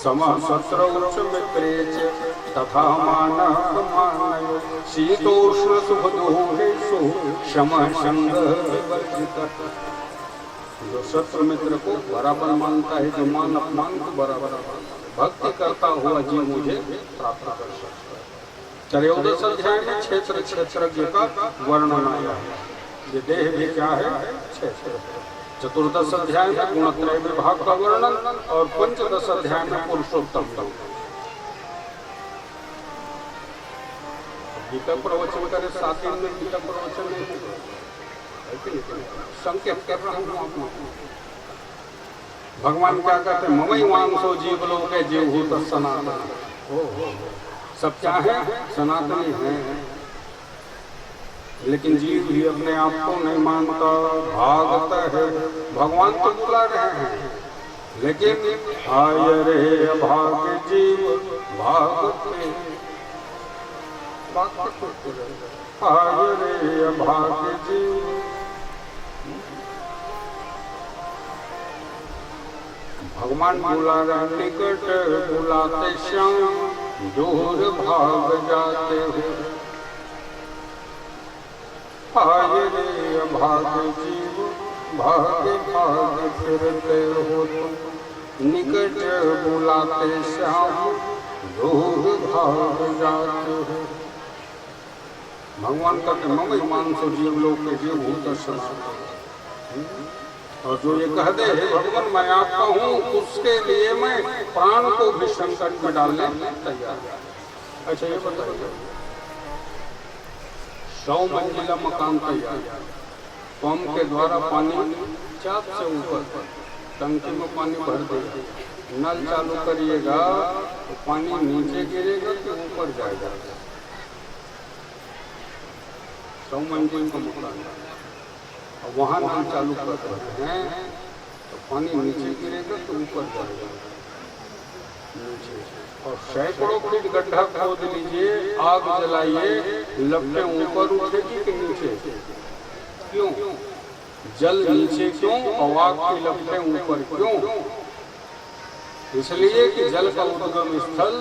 समः शत्रौ च मित्रे च तथा मानः मानयो, शीतोष्ण सुखदुःखेषु समः संगः विवर्जितः। जो शत्रु मित्र को बराबर मानता है, जो मान अपमान को बराबर भक्ति करता हुआ जीव मुझे प्राप्त कर सकता है। 13 अध्याय में क्षेत्रज्ञ का वर्णन आया है। ये देह भी क्या है, क्षेत्र। 14 अध्याय में गुणत्रय विभाग का वर्णन और 15 अध्याय में पुरुषोत्तम। गीता प्रवचन करे 7 दिन में गीता प्रवचन संकेत कर रहा हूँ आपको। भगवान क्या कहते हैं, ममई वांसो जीव लोके जीवभूत सनातन। सब क्या है, सनातनी है, लेकिन जीव भी अपने आप को नहीं मानता, भागता है। भगवान तो बुला रहे हैं, लेकिन आय रे अभागे जीव भागते, आय रे अभागे जीव। भगवान बुला रहे, निकट बुलाते श्याम, दूर भाग जाते हो। आय रे अभागे जीव भागे भागे फिरते हो तुम, निकट बुलाते श्याम, दूर भाग जाते हो। भगवान कहते ममई मानसो जीव लोक के जीव भूत सनातन। और जो ये कह दे भगवान मैं आपका हूँ, उसके लिए मैं प्राण को भी संकट में डालने तैयार। अच्छा ये बताइए, 100 मंजिला मकान तैयार, पंप के द्वारा पानी चाप से ऊपर टंकी में पानी भर देगा, नल चालू करिएगा तो पानी नीचे गिरेगा कि ऊपर जाएगा। 100 मंजिल का मकान, और वहाँ नल चालू करते हैं तो पानी नीचे गिरेगा तो ऊपर जाएगा नीचे। और सैकड़ों फीट गड्ढा खोद लीजिए, आग जलाइए, लपटें ऊपर उठेगी कि नीचे? क्यों? जल नीचे क्यों और आग की लपटें ऊपर क्यों? इसलिए कि जल का उद्गम स्थल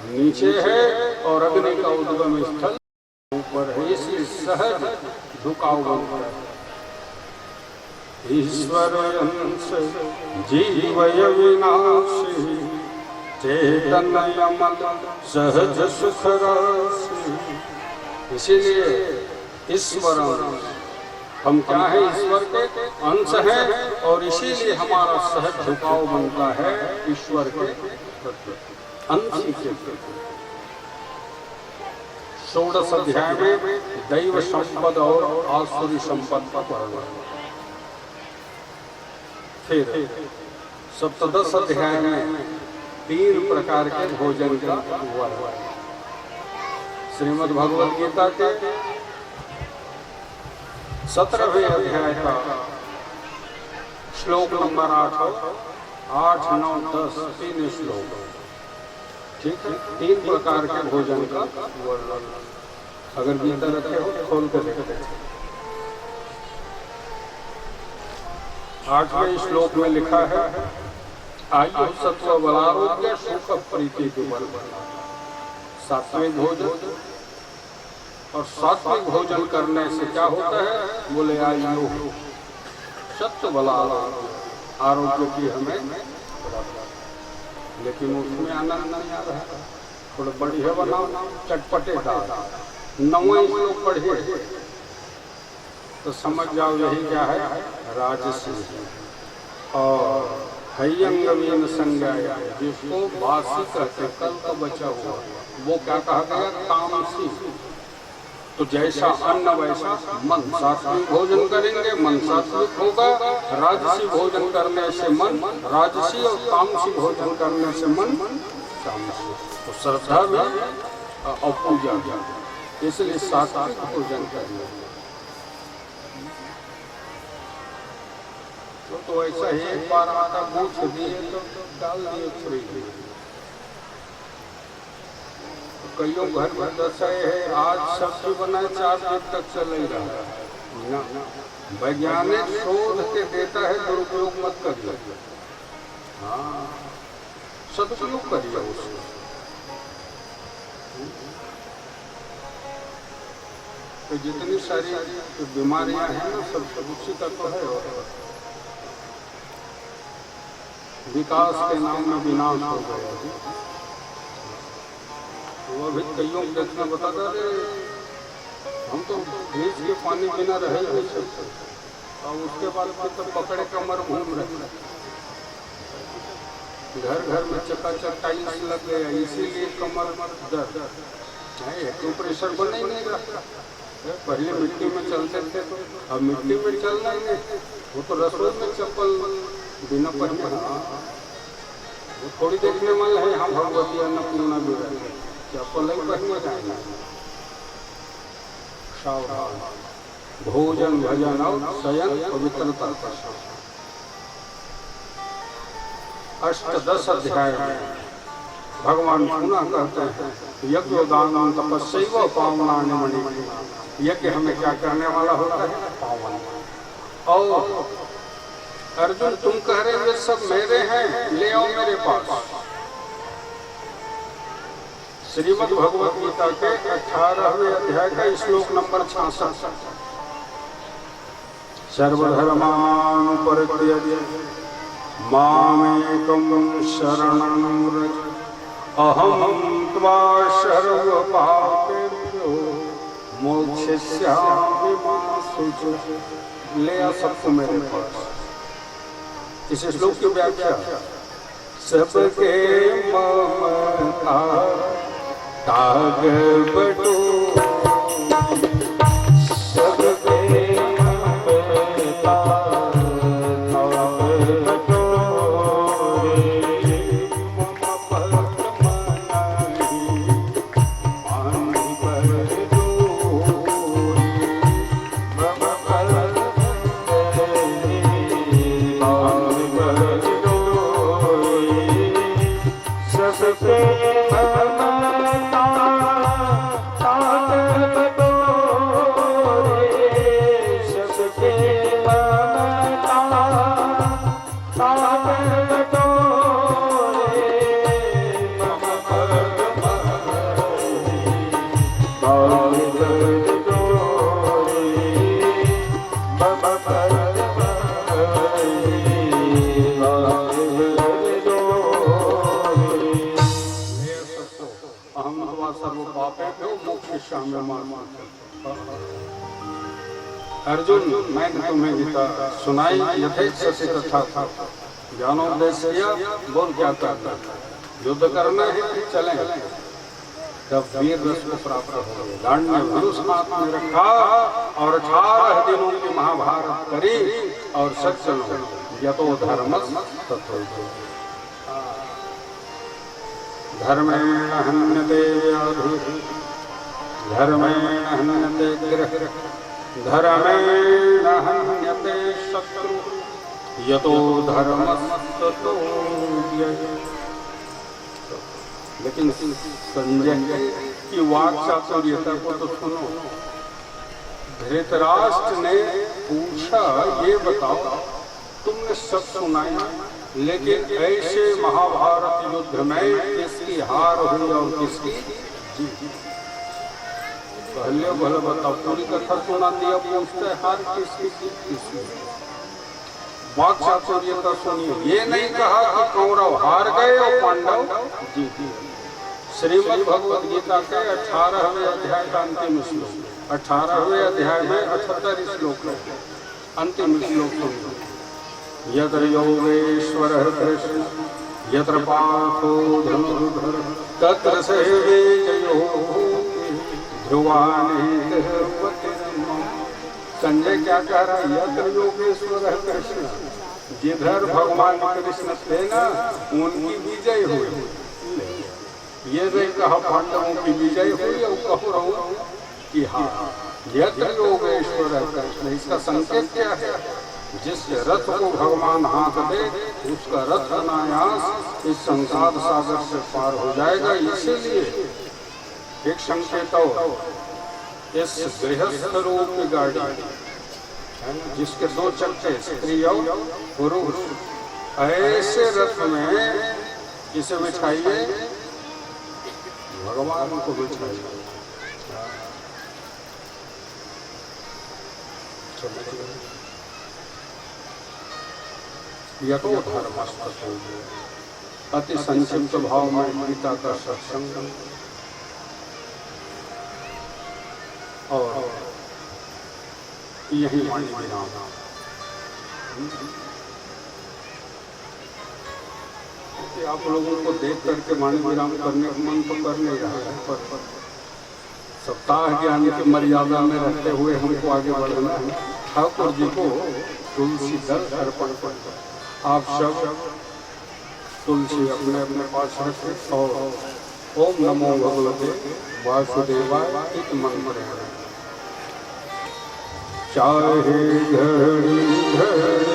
नीचे है और अग्नि का उद्गम स्थल ऊपर है, इसलिए सहज झुकाव बनता है। ईश्वर अंश जीवय विनाशी, चेतनयमल सहज सुख राशि। इसीलिए ईश्वर हम क्या है, ईश्वर के अंश हैं और इसीलिए हमारा सहज झुकाव बनता है ईश्वर के प्रति, अंश के प्रति। 16 अध्याय में दैव संपद और आसुरी संपद का वर्णन। फिर 17 अध्याय में 3 प्रकार के भोजन का वर्णन। श्रीमद् भगवद गीता के 17वें अध्याय का श्लोक नंबर 8, 9, 10 3 श्लोक। ठीक है, 3 प्रकार के भोजन का वर्णन। अगर गीता रखे हो खोल कर देखते। 8वें श्लोक में लिखा है आयु सत्व बलारोग्य सुख प्रीति के बल। सात्विक भोजन और सात्विक भोजन करने से क्या होता है? बोले आयु सत्व बलारोग्य, आरोग्य की हमें, लेकिन उसमें आनंद नहीं आ रहा है। थोड़ा बढ़िया बनाओ, चटपटे दाल। 9वें श्लोक पढ़िए तो समझ जाओ यही क्या है, राजसी। और हयंगवीन संज्ञा, जिसको बासी कहते, कल का बचा हुआ, वो क्या कहा गया? तामसी। तो जैसा अन्न वैसा मन। सात्विक भोजन करेंगे मन सात्विक होगा, राजसी भोजन करने से मन राजसी, और तामसी भोजन करने से मन तामसी। तो श्रद्धा भी और पूजा भी, इसलिए सात्विक भोजन करना। तो ऐसा ही एक बार आटा गूंथ दिए तो डाल दिए फ्रिज। कईयों घर में दशा है, आज सब्जी बनाए 4 दिन तक चल ही रहा है। वैज्ञानिक शोध के देता है दुरुपयोग मत करिए, हाँ सदुपयोग करिए उसको। तो जितनी सारी बीमारियां हैं ना, सब उसी का तो है। विकास के नाम में विनाश हो गया। वो अभी कईयों देखना बताता है, हम तो फ्रिज के पानी बिना रह ही नहीं सकते, और उसके बाद फिर तो पकड़े कमर घूम रहे। घर घर में चकाचक टाइल्स लग गया, इसीलिए कमर दर्द है। तो प्रेशर बना ही नहीं रहा। पहले मिट्टी में चलते थे, अब मिट्टी में चलना ही नहीं। वो तो रसोई में चप्पल बिना पहने, वो थोड़ी देखने वाले हैं हम भगवती अन्नपूर्णा भी रहे, चप्पल ही पहने जाएंगे। सावधान, भोजन भजन और शयन पवित्रता। 8-10 अध्याय में भगवान पुनः कहते हैं यज्ञ दान तपस्या पावनानि मणि। यज्ञ हमें क्या करने वाला होता है? पावन। और अर्जुन तुम कह रहे हो सब मेरे हैं, ले आओ मेरे पास। श्रीमद् भगवत गीता के 18वें अध्याय का श्लोक नंबर 66। सर्वधर्मान् परित्यज्य मामेकं शरणं व्रज अहं त्वा सर्वपापेभ्यो मोक्षयिष्यामि मा शुचि। ले आ सबको मेरे पास। इस श्लोक की व्याख्या, सबके ममता ताग बटो, सबके ममता ताग बटो, अर्जुन मैंने तुम्हें गीता सुनाई, यथेच्छसि तथा ज्ञानोपदेश किया। बोल क्या करना? युद्ध करना है, चलें। तब वीर रस को प्राप्त हो, गांड में धनुष हाथ में रखा और 18 दिनों की महाभारत करी। और सज्जनों यतो धर्मस् ततो धर्मेण हन्यते व्याधि धर्मेण हन्यते गृह धर्मेण हन्यते शत्रु यतो धर्मस्ततो व्यय। लेकिन संजय कि वाक चातुर्यता को तो सुनो। धृतराष्ट्र ने पूछा, ये बताओ तुमने सब सुनाया, लेकिन ऐसे महाभारत युद्ध में किसकी हार हुई और किसकी जीत? पहले भले बताओ, पूरी कथा सुना दिया, पूछते हार किसकी जीत किसकी? वाक चातुर्यता सुनिए। ये नहीं कहा कि कौरव हार गए और पांडव जीत गए। श्रीमद् भगवद गीता के 18वें अध्याय का अंतिम श्लोक, 18वें अध्याय में 78 श्लोक है। अंतिम श्लोक सुनिए। यत्र योगेश्वरः कृष्ण यत्र पार्थो धनुर्धर तत्र सेवेतयो ध्रुवानेतः पतिर्मम। संजय क्या कह रहा है? यत्र योगेश्वरः कृष्ण, जिधर भगवान कृष्ण थे ना, उनकी विजय हुई। ये नहीं कहा पांडवों की विजय हुई और कह रहा हूं कि हाँ, यत्र योगेश्वरः कृष्ण। इसका संकेत क्या है? जिस रथ को भगवान हाथ दे, उसका रथ अनायास इस संसार सागर से पार हो जाएगा। इसीलिए एक संकेत और, इस गृहस्थ रूप की गाड़ी जिसके 2 चक्के स्त्री और पुरुष, ऐसे रथ में इसे बिठाइए, भगवान को बिठाइए। यतो धर्मस्ततो, अति संक्षिप्त भाव में गीता का सत्संग और यही वाणी विराम। आप लोगों को देख करके वाणी विराम करने का मन तो कर नहीं रहा है, पर सप्ताह ज्ञान की मर्यादा में रहते हुए हमको आगे बढ़ना है। ठाकुर जी को तुलसी दल अर्पण करते, आप सब तुलसी अपने अपने पास रखें और ओम नमो भगवते वासुदेवाय इति मंत्र। चाहे घड़ी घड़ी